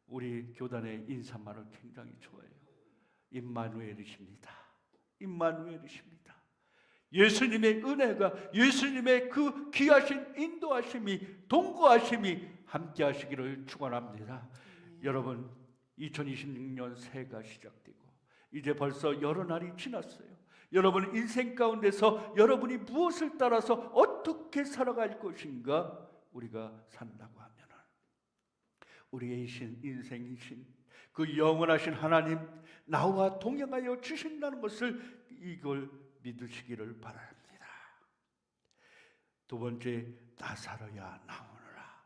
우리 교단의 인사말을 굉장히 좋아해요. 임마누엘이십니다. 임마누엘이십니다. 예수님의 은혜가, 예수님의 그 귀하신 인도하심이, 동거하심이 함께 하시기를 축원합니다. 여러분, 2026년 새해가 시작되고 이제 벌써 여러 날이 지났어요. 여러분 인생 가운데서 여러분이 무엇을 따라서 어떻게 살아갈 것인가 우리가 산다고 하면은, 우리의 인생이신 그 영원하신 하나님, 나와 동행하여 주신다는 것을 이걸 믿으시기를 바랍니다. 두 번째, 나사로야 나오너라.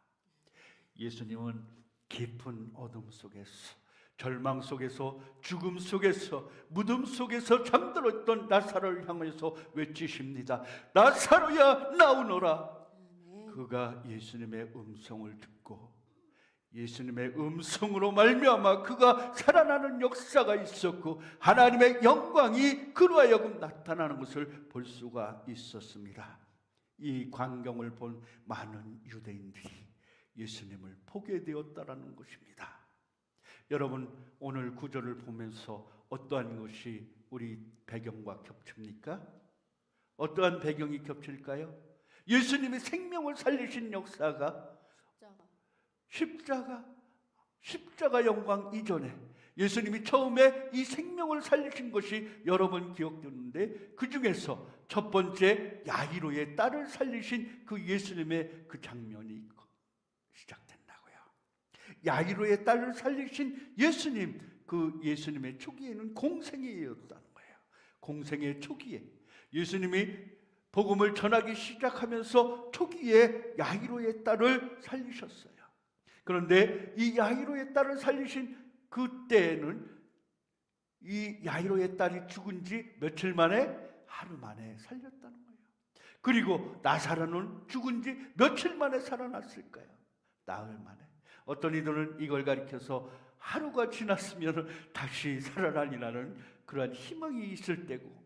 예수님은 깊은 어둠 속에서, 절망 속에서, 죽음 속에서, 무덤 속에서 잠들었던 나사로를 향해서 외치십니다. 나사로야 나오너라. 그가 예수님의 음성을 듣고 예수님의 음성으로 말미암아 그가 살아나는 역사가 있었고 하나님의 영광이 그로 하여금 나타나는 것을 볼 수가 있었습니다. 이 광경을 본 많은 유대인들이 예수님을 보게 되었다라는 것입니다. 여러분, 오늘 구절을 보면서 어떠한 것이 우리 배경과 겹칩니까? 어떠한 배경이 겹칠까요? 예수님이 생명을 살리신 역사가 십자가 영광 이전에 예수님이 처음에 이 생명을 살리신 것이 여러 번 기억되는데, 그 중에서 첫 번째 야이로의 딸을 살리신 그 예수님의 그 장면이 시작된다고요. 야이로의 딸을 살리신 예수님, 그 예수님의 초기에는 공생애였다는 거예요. 공생애 초기에 예수님이 복음을 전하기 시작하면서 초기에 야이로의 딸을 살리셨어요. 그런데 이 야이로의 딸을 살리신 그때에는 이 야이로의 딸이 죽은 지 며칠 만에, 하루 만에 살렸다는 거예요. 그리고 나사로는 죽은 지 며칠 만에 살아났을까요? 나흘 만에. 어떤 이들은 이걸 가리켜서 하루가 지났으면 다시 살아나리라는 그러한 희망이 있을 때고,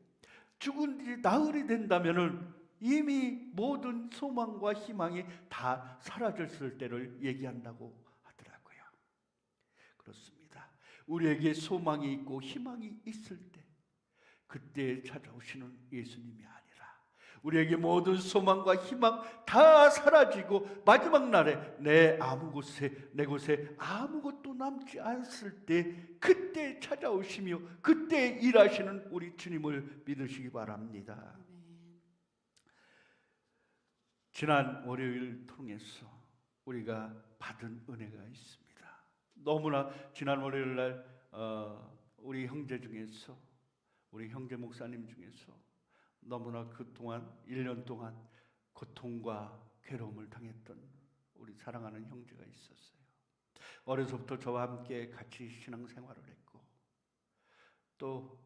죽은 지 나흘이 된다면 이미 모든 소망과 희망이 다 사라졌을 때를 얘기한다고 하더라고요. 그렇습니다. 우리에게 소망이 있고 희망이 있을 때, 그때 찾아오시는 예수님이 아니라 우리에게 모든 소망과 희망 다 사라지고 마지막 날에 내 곳에 아무것도 남지 않았을 때, 그때 찾아오시며 그때 일하시는 우리 주님을 믿으시기 바랍니다. 지난 월요일 통해서 우리가 받은 은혜가 있습니다. 너무나 지난 월요일 날 우리 형제 중에서, 우리 형제 목사님 중에서 너무나 그동안 1년 동안 고통과 괴로움을 당했던 우리 사랑하는 형제가 있었어요. 어려서부터 저와 함께 같이 신앙생활을 했고, 또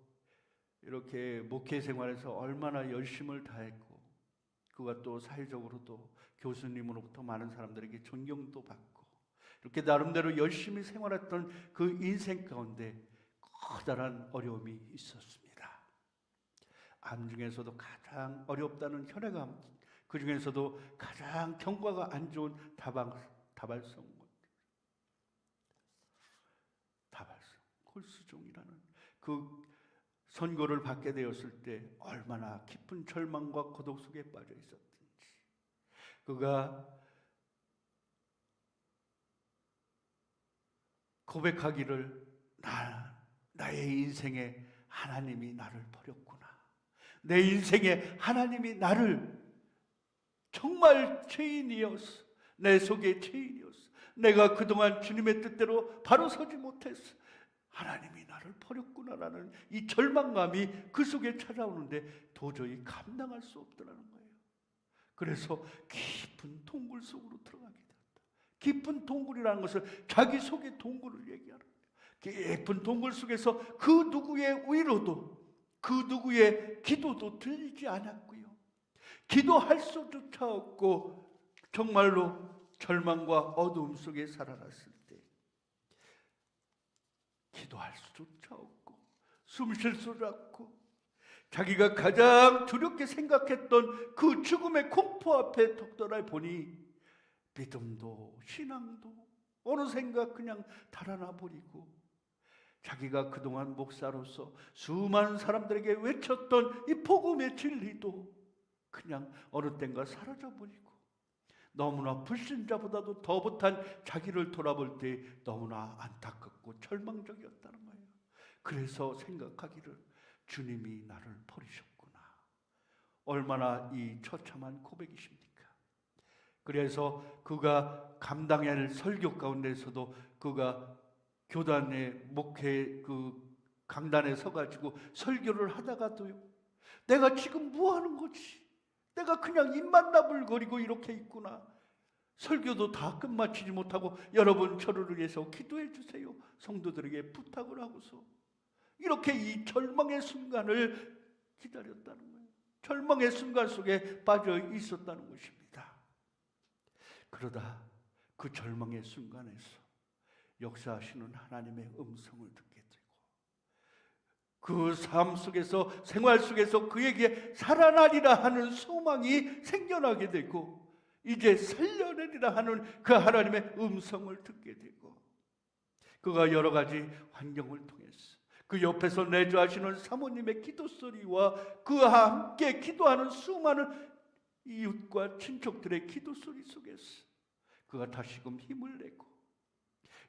이렇게 목회 생활에서 얼마나 열심을 다했고, 그가 또 사회적으로도 교수님으로부터 많은 사람들에게 존경도 받고, 이렇게 나름대로 열심히 생활했던 그 인생 가운데 커다란 어려움이 있었습니다. 암 중에서도 가장 어렵다는 혈액암, 그 중에서도 가장 경과가 안 좋은 다발성 콜스종이라는 그 선고를 받게 되었을 때 얼마나 깊은 절망과 고독 속에 빠져 있었든지, 그가 고백하기를, 나의 인생에 하나님이 나를 버렸구나. 내 인생에 하나님이 나를 정말 죄인이었어. 내 속에 죄인이었어. 내가 그동안 주님의 뜻대로 바로 서지 못했어. 하나님이 나를 버렸구나라는 이 절망감이 그 속에 찾아오는데 도저히 감당할 수 없더라는 거예요. 그래서 깊은 동굴 속으로 들어가게 되었다. 깊은 동굴이라는 것을 자기 속의 동굴을 얘기하는 거예요. 깊은 동굴 속에서 그 누구의 위로도, 그 누구의 기도도 들리지 않았고요. 기도할 수조차 없고 정말로 절망과 어두움 속에 살아났을 때 기도할 수조차 없고 숨 쉴 수도 없고, 자기가 가장 두렵게 생각했던 그 죽음의 공포 앞에 덕돌아 보니 믿음도 신앙도 어느샌가 그냥 달아나 버리고, 자기가 그동안 목사로서 수많은 사람들에게 외쳤던 이 복음의 진리도 그냥 어느 땐가 사라져 버리고, 너무나 불신자보다도 더 못한 자기를 돌아볼 때 너무나 안타깝고 절망적이었다는 거예요. 그래서 생각하기를, 주님이 나를 버리셨구나. 얼마나 이 처참한 고백이십니까? 그래서 그가 감당해야 할 설교 가운데서도 그가 교단의 목회 그 강단에 서가지고 설교를 하다가도요, 내가 지금 뭐 하는 거지? 내가 그냥 입만 나불거리고 이렇게 있구나. 설교도 다 끝마치지 못하고 여러분 저를 위해서 기도해 주세요. 성도들에게 부탁을 하고서 이렇게 이 절망의 순간을 기다렸다는 거예요. 절망의 순간 속에 빠져 있었다는 것입니다. 그러다 그 절망의 순간에서 역사하시는 하나님의 음성을 듣게 되고, 그 삶 속에서, 생활 속에서 그에게 살아나리라 하는 소망이 생겨나게 되고, 이제 살려내리라 하는 그 하나님의 음성을 듣게 되고, 그가 여러 가지 환경을 통해서 그 옆에서 내주하시는 사모님의 기도 소리와 그와 함께 기도하는 수많은 이웃과 친척들의 기도 소리 속에서 그가 다시금 힘을 내고,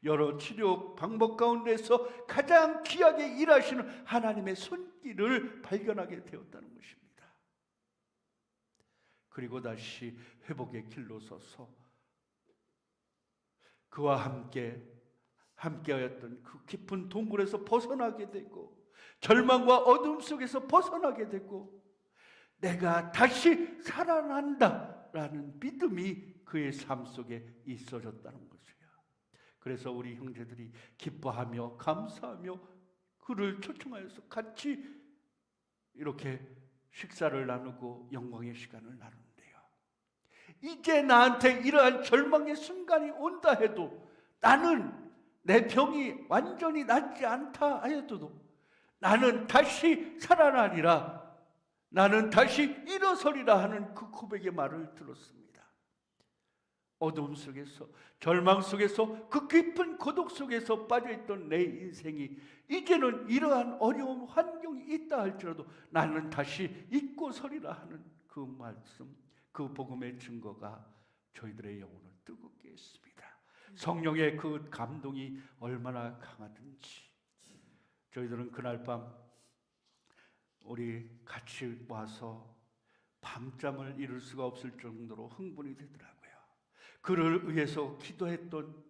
여러 치료 방법 가운데서 가장 귀하게 일하시는 하나님의 손길을 발견하게 되었다는 것입니다. 그리고 다시 회복의 길로 서서 그와 함께하였던 그 깊은 동굴에서 벗어나게 되고, 절망과 어둠 속에서 벗어나게 되고, 내가 다시 살아난다라는 믿음이 그의 삶 속에 있어졌다는 것이에요. 그래서 우리 형제들이 기뻐하며 감사하며 그를 초청하여서 같이 이렇게 식사를 나누고 영광의 시간을 나누는데요, 이제 나한테 이러한 절망의 순간이 온다 해도, 나는 내 병이 완전히 낫지 않다 하여도 나는 다시 살아나리라, 나는 다시 일어서리라 하는 그 고백의 말을 들었습니다. 어두움 속에서, 절망 속에서, 그 깊은 고독 속에서 빠져있던 내 인생이 이제는 이러한 어려운 환경이 있다 할지라도 나는 다시 잊고 서리라 하는 그 말씀, 그 복음의 증거가 저희들의 영혼을 뜨겁게 했습니다. 성령의 그 감동이 얼마나 강하든지, 저희들은 그날 밤 우리 같이 와서 밤잠을 이룰 수가 없을 정도로 흥분이 되더라고요. 그를 위해서 기도했던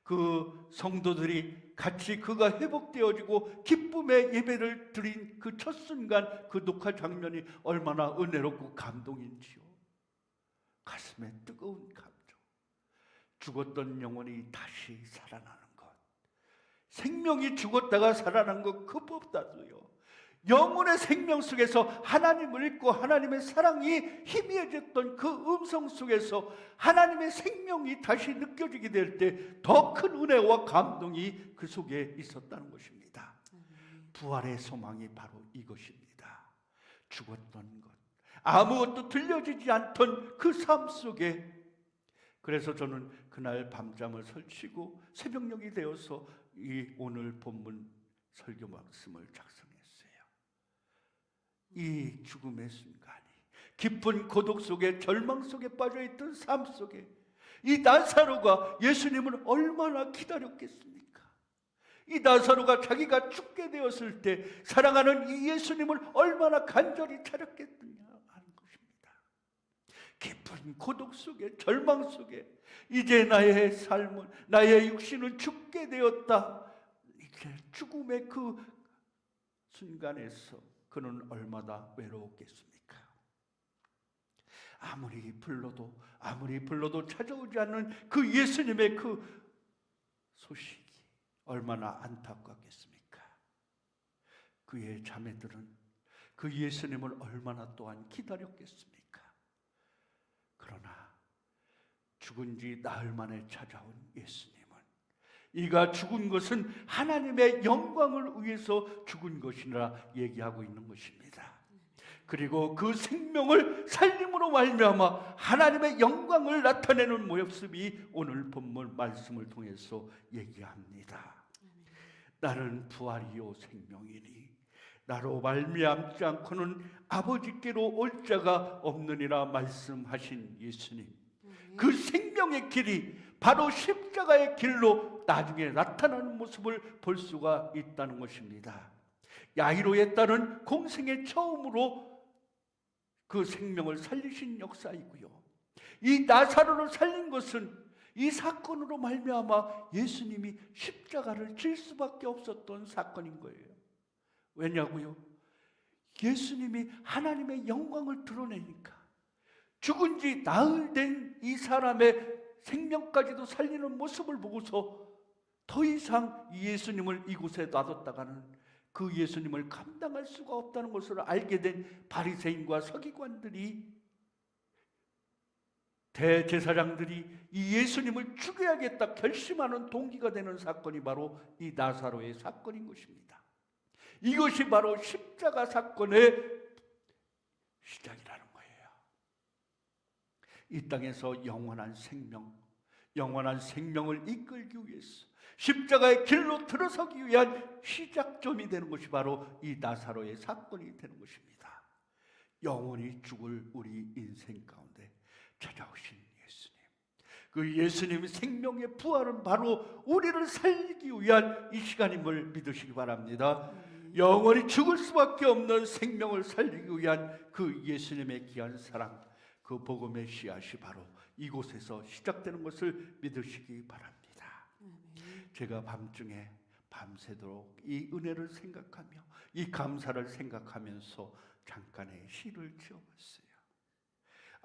그 성도들이 같이 그가 회복되어지고 기쁨의 예배를 드린 그 첫 순간, 그 녹화 장면이 얼마나 은혜롭고 감동인지요. 가슴에 뜨거운 감동. 죽었던 영혼이 다시 살아나는 것, 생명이 죽었다가 살아난 것, 그것보다도요, 영혼의 생명 속에서 하나님을 잊고 하나님의 사랑이 희미해졌던 그 음성 속에서 하나님의 생명이 다시 느껴지게 될 때 더 큰 은혜와 감동이 그 속에 있었다는 것입니다. 부활의 소망이 바로 이것입니다. 죽었던 것, 아무것도 들려지지 않던 그 삶 속에, 그래서 저는 그날 밤잠을 설치고 새벽녘이 되어서 이 오늘 본문 설교 말씀을 작성했어요. 이 죽음의 순간이, 깊은 고독 속에, 절망 속에 빠져있던 삶 속에 이 나사로가 예수님을 얼마나 기다렸겠습니까? 이 나사로가 자기가 죽게 되었을 때 사랑하는 이 예수님을 얼마나 간절히 찾았겠느냐 하는 것입니다. 깊은 고독 속에, 절망 속에 이제 나의 삶은, 나의 육신은 죽게 되었다, 이렇게 죽음의 그 순간에서 그는 얼마나 외로웠겠습니까? 아무리 불러도 찾아오지 않는 그 예수님의 그 소식이 얼마나 안타깝겠습니까? 그의 자매들은 그 예수님을 얼마나 또한 기다렸겠습니까? 그러나 죽은 지 나흘 만에 찾아온 예수님은, 이가 죽은 것은 하나님의 영광을 위해서 죽은 것이라 얘기하고 있는 것입니다. 그리고 그 생명을 살림으로 말미암아 하나님의 영광을 나타내는 모습이 오늘 본문 말씀을 통해서 얘기합니다. 나는 부활이요 생명이니 나로 말미암지 않고는 아버지께로 올 자가 없느니라 말씀하신 예수님, 그 생명의 길이 바로 십자가의 길로 나중에 나타나는 모습을 볼 수가 있다는 것입니다. 야이로의 딸은 공생의 처음으로 그 생명을 살리신 역사이고요, 이 나사로를 살린 것은 이 사건으로 말미암아 예수님이 십자가를 질 수밖에 없었던 사건인 거예요. 왜냐고요? 예수님이 하나님의 영광을 드러내니까. 죽은 지 나흘 된 이 사람의 생명까지도 살리는 모습을 보고서 더 이상 이 예수님을 이곳에 놔뒀다가는 그 예수님을 감당할 수가 없다는 것을 알게 된 바리새인과 서기관들이, 대제사장들이 이 예수님을 죽여야겠다 결심하는 동기가 되는 사건이 바로 이 나사로의 사건인 것입니다. 이것이 바로 십자가 사건의 시작이라는 거예요. 이 땅에서 영원한 생명을 이끌기 위해서 십자가의 길로 들어서기 위한 시작점이 되는 것이 바로 이 나사로의 사건이 되는 것입니다. 영원히 죽을 우리 인생 가운데 찾아오신 예수님, 그 예수님의 생명의 부활은 바로 우리를 살리기 위한 이 시간임을 믿으시기 바랍니다. 영원히 죽을 수밖에 없는 생명을 살리기 위한 그 예수님의 귀한 사랑, 그 복음의 씨앗이 바로 이곳에서 시작되는 것을 믿으시기 바랍니다. 제가 밤중에 밤새도록 이 은혜를 생각하며 이 감사를 생각하면서 잠깐의 시를 지어봤어요.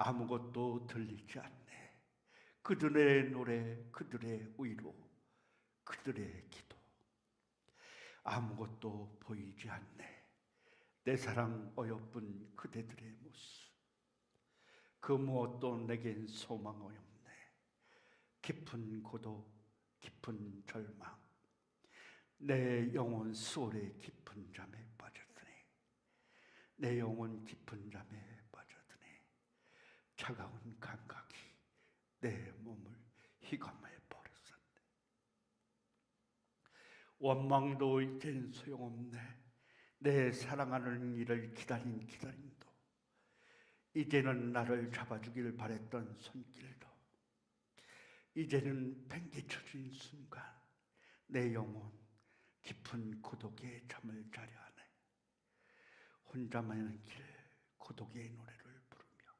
아무것도 들리지 않네. 그들의 노래, 그들의 위로, 그들의 기도. 아무것도 보이지 않네. 내 사랑 어여쁜 그대들의 모습. 그 무엇도 내겐 소망 없네. 깊은 고독, 깊은 절망. 내 영혼 수월의 깊은 잠에 빠졌으니, 내 영혼 깊은 잠에 빠졌으니 차가운 감각이 내 몸을 휘감아 버렸었네. 원망도 이젠 소용없네. 내 사랑하는 이를 기다린 기다림도, 이제는 나를 잡아주길 바랬던 손길도, 이제는 팽개쳐진 순간 내 영혼 깊은 고독의 잠을 자려 하네. 혼자만의 길 고독의 노래를 부르며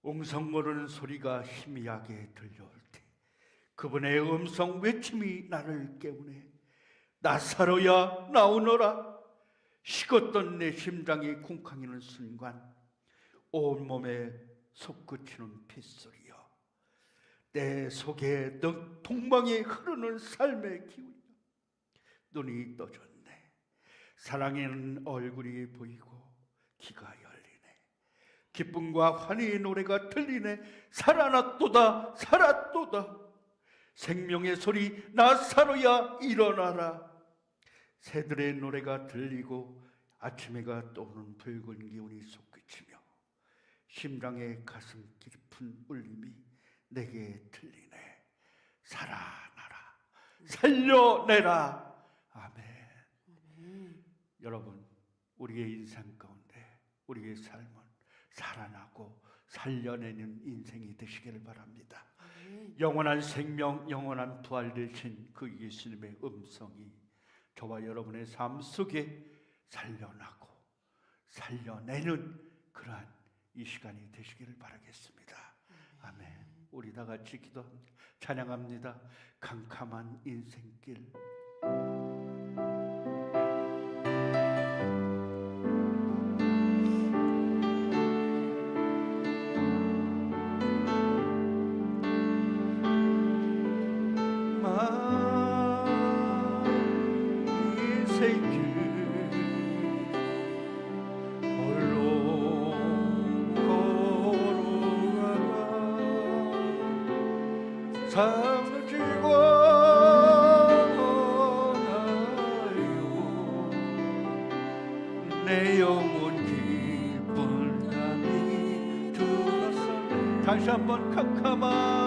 음성 모르는 소리가 희미하게 들려올 때 그분의 음성 외침이 나를 깨우네. 나사로야 나오너라. 식었던 내 심장이 쿵쾅이는 순간 온몸에 솟구치는 핏소리여, 내 속에 너 동방에 흐르는 삶의 기운이여. 눈이 떠졌네. 사랑하는 얼굴이 보이고 귀가 열리네. 기쁨과 환희의 노래가 들리네. 살아났도다 살았도다. 생명의 소리 나사로야 일어나라. 새들의 노래가 들리고 아침해가 떠오는 붉은 기운이 솟구치며 심장의 가슴 깊은 울림이 내게 들리네. 살아나라. 살려내라. 아멘. 여러분, 우리의 인생 가운데 우리의 삶은 살아나고 살려내는 인생이 되시기를 바랍니다. 영원한 생명, 영원한 부활 되신 그 예수님의 음성이 저와 여러분의 삶 속에 살려나고 살려내는 그러한 이 시간이 되시기를 바라겠습니다. 아멘. 우리 다 같이 기도합니다. 찬양합니다. 캄캄한 인생길. 삶을 지고 나요. 내 영혼 기쁜 잠이 들었어. 다시 한번 캄캄한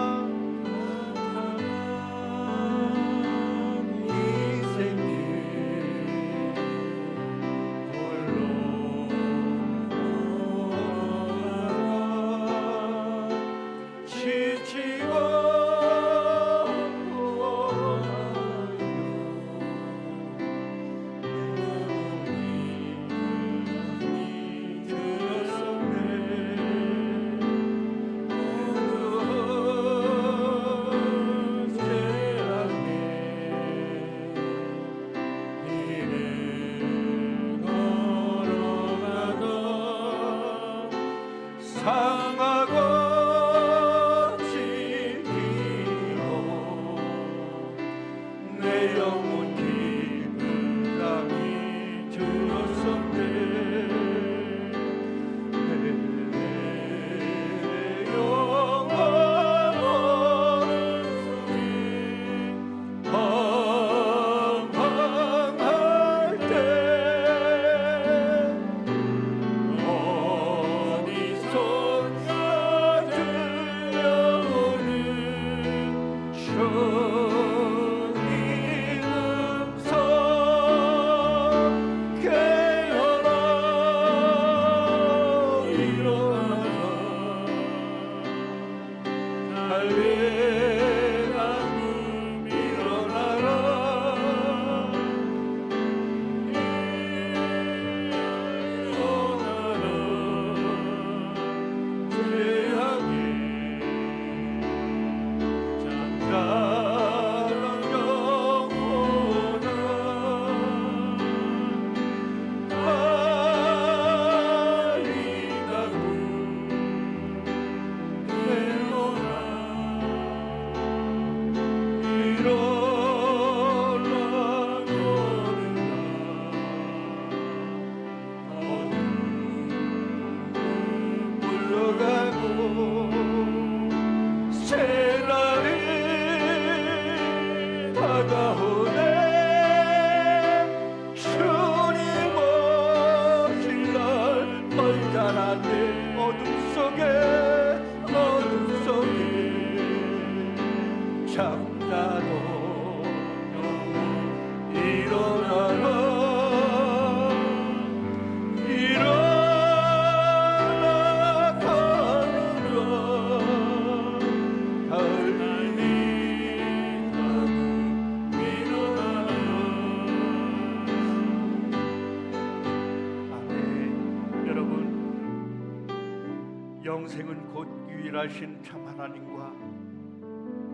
영생은 곧 유일하신 참 하나님과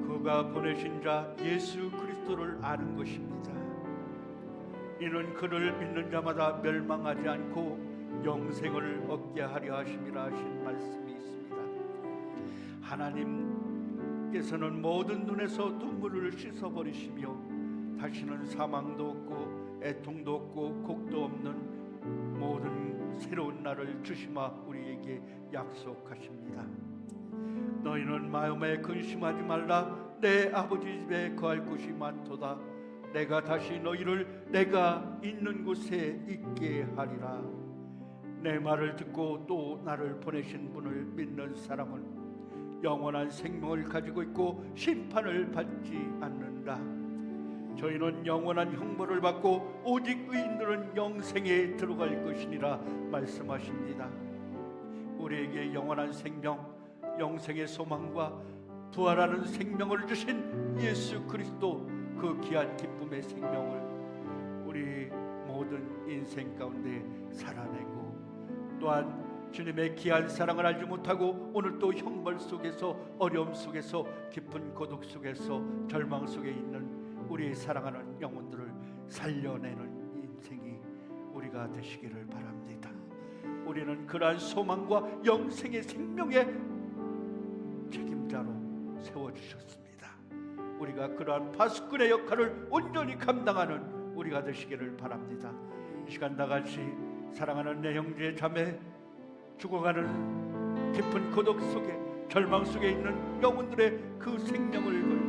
그가 보내신 자 예수 그리스도를 아는 것입니다. 이는 그를 믿는 자마다 멸망하지 않고 영생을 얻게 하려 하심이라 하신 말씀이 있습니다. 하나님께서는 모든 눈에서 눈물을 씻어버리시며 다시는 사망도 없고 애통도 없고 곡도 없는 모든 새로운 날을 주시마 우리에게 약속하십니다. 너희는 마음에 근심하지 말라. 내 아버지 집에 거할 곳이 많도다. 내가 다시 너희를 내가 있는 곳에 있게 하리라. 내 말을 듣고 또 나를 보내신 분을 믿는 사람은 영원한 생명을 가지고 있고 심판을 받지 않는다. 저희는 영원한 형벌을 받고 오직 의인들은 영생에 들어갈 것이니라 말씀하십니다. 우리에게 영원한 생명, 영생의 소망과 부활하는 생명을 주신 예수 그리스도 그 귀한 기쁨의 생명을 우리 모든 인생 가운데 살아내고 또한 주님의 귀한 사랑을 알지 못하고 오늘 또 형벌 속에서 어려움 속에서 깊은 고독 속에서 절망 속에 있는 우리의 사랑하는 영혼들을 살려내는 인생이 우리가 되시기를 바랍니다. 우리는 그러한 소망과 영생의 생명의 책임자로 세워주셨습니다. 우리가 그러한 파수꾼의 역할을 온전히 감당하는 우리가 되시기를 바랍니다. 이 시간 다같이 사랑하는 내 형제 자매, 죽어가는 깊은 고독 속에 절망 속에 있는 영혼들의 그 생명을 걸고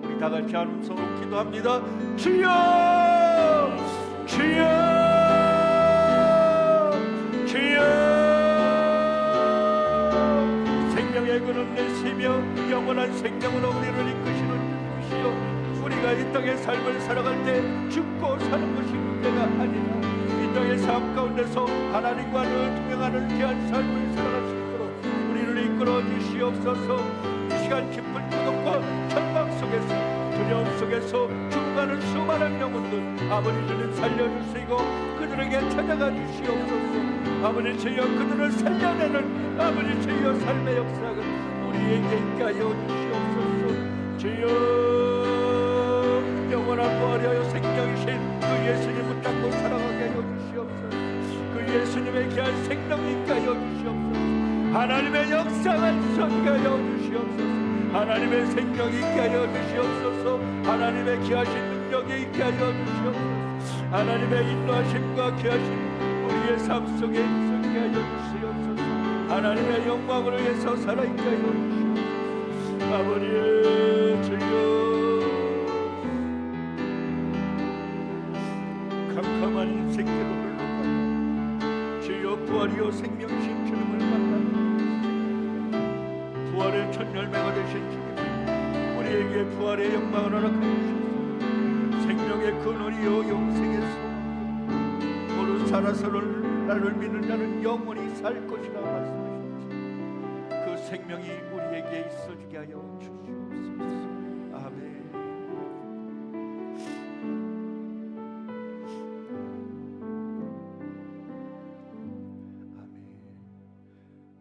우리 다같이 한 음성으로 기도합니다. 주여, 주여, 주여. 생명의 그는 내시며 영원한 생명으로 우리를 이끄시는 주시여, 우리가 이 땅의 삶을 살아갈 때 죽고 사는 것이 문제가 아니라 이 땅의 삶 가운데서 하나님과 늘 동행하는 귀한 삶을 살아갈 수 있도록 우리를 이끌어 주시옵소서. 이 시간 깊은 고독과 절망 속에서 두려움 속에서 죽어가는 수많은 영혼들 아버지 주님 살려주시고 그들에게 찾아가 주시옵소서. 아버지 주여 그들을 살려내는 아버지 주여 삶의 역사가 우리에게 있게 하여 주시옵소서. 주여 영원한 부활하여 생명이신 그 예수님 붙잡고 살아가게 하여 주시옵소서. 그 예수님의 귀한 생명이 있게 하여 주시옵소서. 하나님의 역사가 있게 하여 주시옵소서. 하나님의 생명이 있게 하여 주시옵소서. 하나님의 귀하신 능력이 있게 하여 주시옵소서. 하나님의 인도하심과 귀하심 우리의 삶 속에 있게 하여 주시옵소서. 하나님의 영광을 위해서 살아있게 하여 주시옵소서. 아버지의 주여 캄캄한 인생길을 흘러가고 주여 부활이요 생명이신 주님을 만나는 부활의 첫 열매가 되신 주님 우리에게 부활의 영광을 허락하여 주셔서 생명의 근원이요 영생의 소망 오늘 살아서는 나를 믿는 자는 영원히 살 것이라 말씀하셨지. 그 생명이 우리에게 있어지게 하여 주시옵소서. 아멘.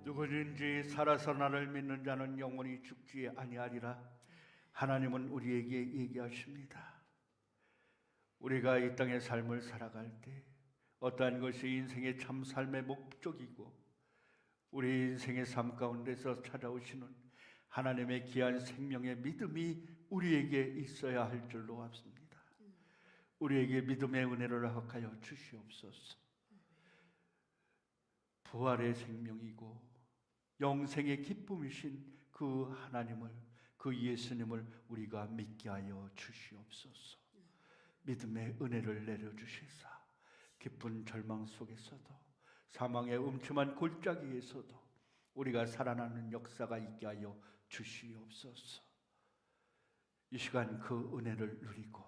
누구든지 살아서 나를 믿는 자는 영원히 죽지 아니하리라. 하나님은 우리에게 얘기하십니다. 우리가 이 땅의 삶을 살아갈 때 어떠한 것이 인생의 참 삶의 목적이고 우리 인생의 삶 가운데서 찾아오시는 하나님의 귀한 생명의 믿음이 우리에게 있어야 할 줄로 압습니다. 우리에게 믿음의 은혜를 허락하여 주시옵소서. 부활의 생명이고 영생의 기쁨이신 그 하나님을, 그 예수님을 우리가 믿게 하여 주시옵소서. 믿음의 은혜를 내려주시사 깊은 절망 속에서도, 사망의 음침한 골짜기에서도 우리가 살아나는 역사가 있게 하여 주시옵소서. 이 시간 그 은혜를 누리고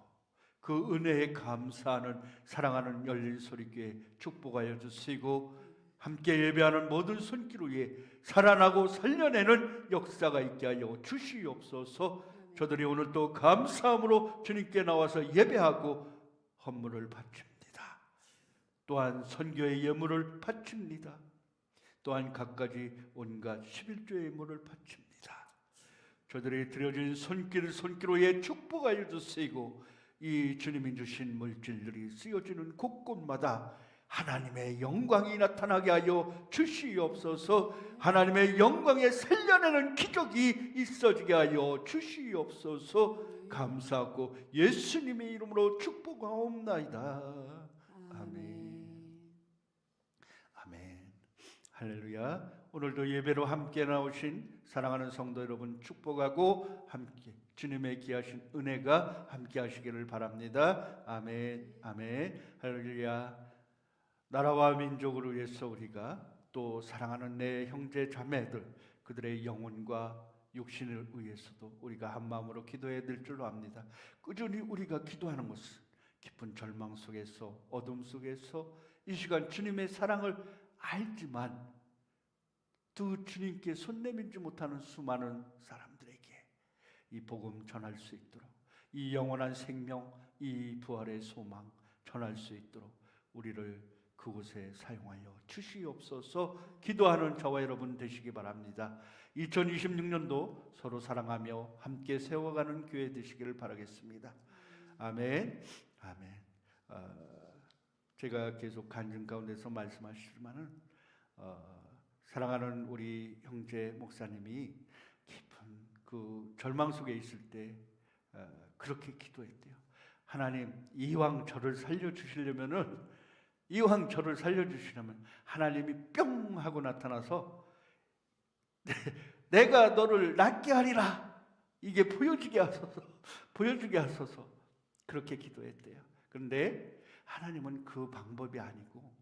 그 은혜에 감사하는 사랑하는 열린 소리교회 축복하여 주시고, 함께 예배하는 모든 손길 위에 살아나고 살려내는 역사가 있게 하여 주시옵소서. 저들이 오늘 또 감사함으로 주님께 나와서 예배하고 헌물을 바칩니다. 또한 선교의 예물을 바칩니다. 또한 갖가지 온갖 11조의 예물을 바칩니다. 저들이 드려진 손길 위에 축복하여 주시고, 이 주님이 주신 물질들이 쓰여지는 곳곳마다 하나님의 영광이 나타나게 하여 주시옵소서. 하나님의 영광에 살려내는 기적이 있어지게 하여 주시옵소서. 감사하고 예수님의 이름으로 축복하옵나이다. 아멘. 아멘. 할렐루야. 오늘도 예배로 함께 나오신 사랑하는 성도 여러분 축복하고, 함께 주님의 귀하신 은혜가 함께 하시기를 바랍니다. 아멘. 아멘. 할렐루야. 나라와 민족을 위해서 우리가, 또 사랑하는 내 형제 자매들, 그들의 영혼과 육신을 위해서도 우리가 한 마음으로 기도해야 될 줄로 압니다. 꾸준히 우리가 기도하는 것은 깊은 절망 속에서, 어둠 속에서 이 시간 주님의 사랑을 알지만 또 주님께 손 내밀지 못하는 수많은 사람들에게 이 복음 전할 수 있도록, 이 영원한 생명, 이 부활의 소망 전할 수 있도록 우리를 그곳에 사용하여 주시옵소서. 기도하는 저와 여러분 되시기 바랍니다. 2026년도 서로 사랑하며 함께 세워가는 교회 되시기를 바라겠습니다. 아멘. 아멘. 제가 계속 간증 가운데서 말씀하시지만은 사랑하는 우리 형제 목사님이 깊은 그 절망 속에 있을 때 그렇게 기도했대요. 하나님, 이왕 저를 살려주시려면 하나님이 뿅 하고 나타나서 내가 너를 낫게 하리라, 이게 보여주게 하소서 그렇게 기도했대요. 그런데 하나님은 그 방법이 아니고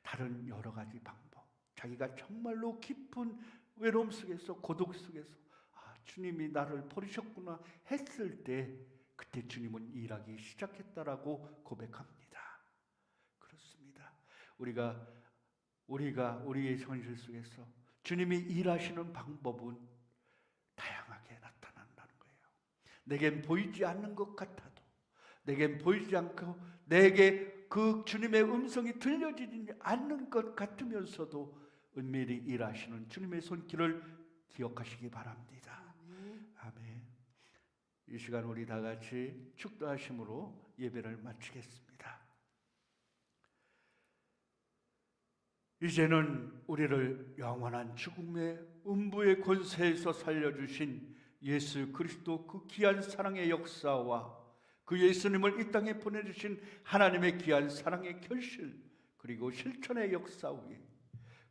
다른 여러 가지 방법, 자기가 정말로 깊은 외로움 속에서, 고독 속에서 주님이 나를 버리셨구나 했을 때, 그때 주님은 일하기 시작했다라고 고백합니다. 그렇습니다. 우리가 우리의 현실 속에서 주님이 일하시는 방법은 다양하게 나타난다는 거예요. 내겐 보이지 않는 것 같아도, 내겐 보이지 않고 내게 그 주님의 음성이 들려지지 않는 것 같으면서도 은밀히 일하시는 주님의 손길을 기억하시기 바랍니다. 아멘. 이 시간 우리 다 같이 축도하심으로 예배를 마치겠습니다. 이제는 우리를 영원한 죽음의 음부의 권세에서 살려주신 예수 그리스도 그 귀한 사랑의 역사와 그 예수님을 이 땅에 보내주신 하나님의 귀한 사랑의 결실, 그리고 실천의 역사 위에,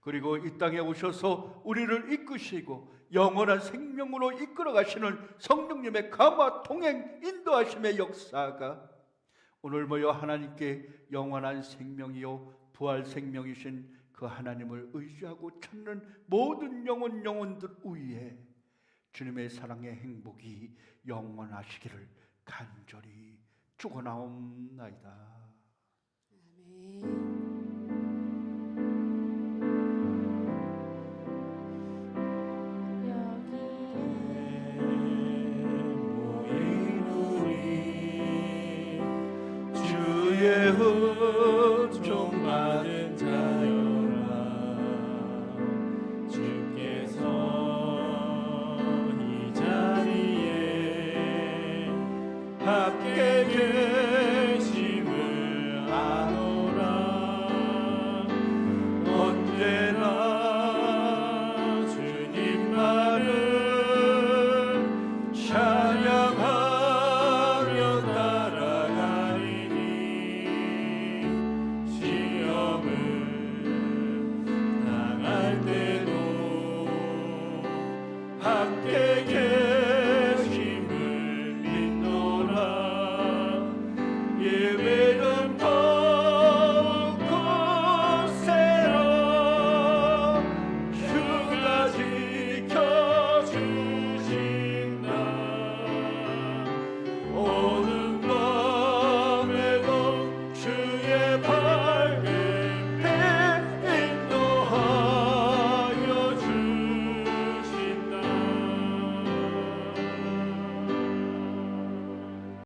그리고 이 땅에 오셔서 우리를 이끄시고 영원한 생명으로 이끌어 가시는 성령님의 감화 동행 인도하심의 역사가 오늘 모여 하나님께 영원한 생명이요 부활 생명이신 그 하나님을 의지하고 찾는 모든 영혼들 위에 주님의 사랑의 행복이 영원하시기를 간절히 축원하옵나이다. 아멘. 주의 은총 받은 자여라, 주께서 이 자리에 함께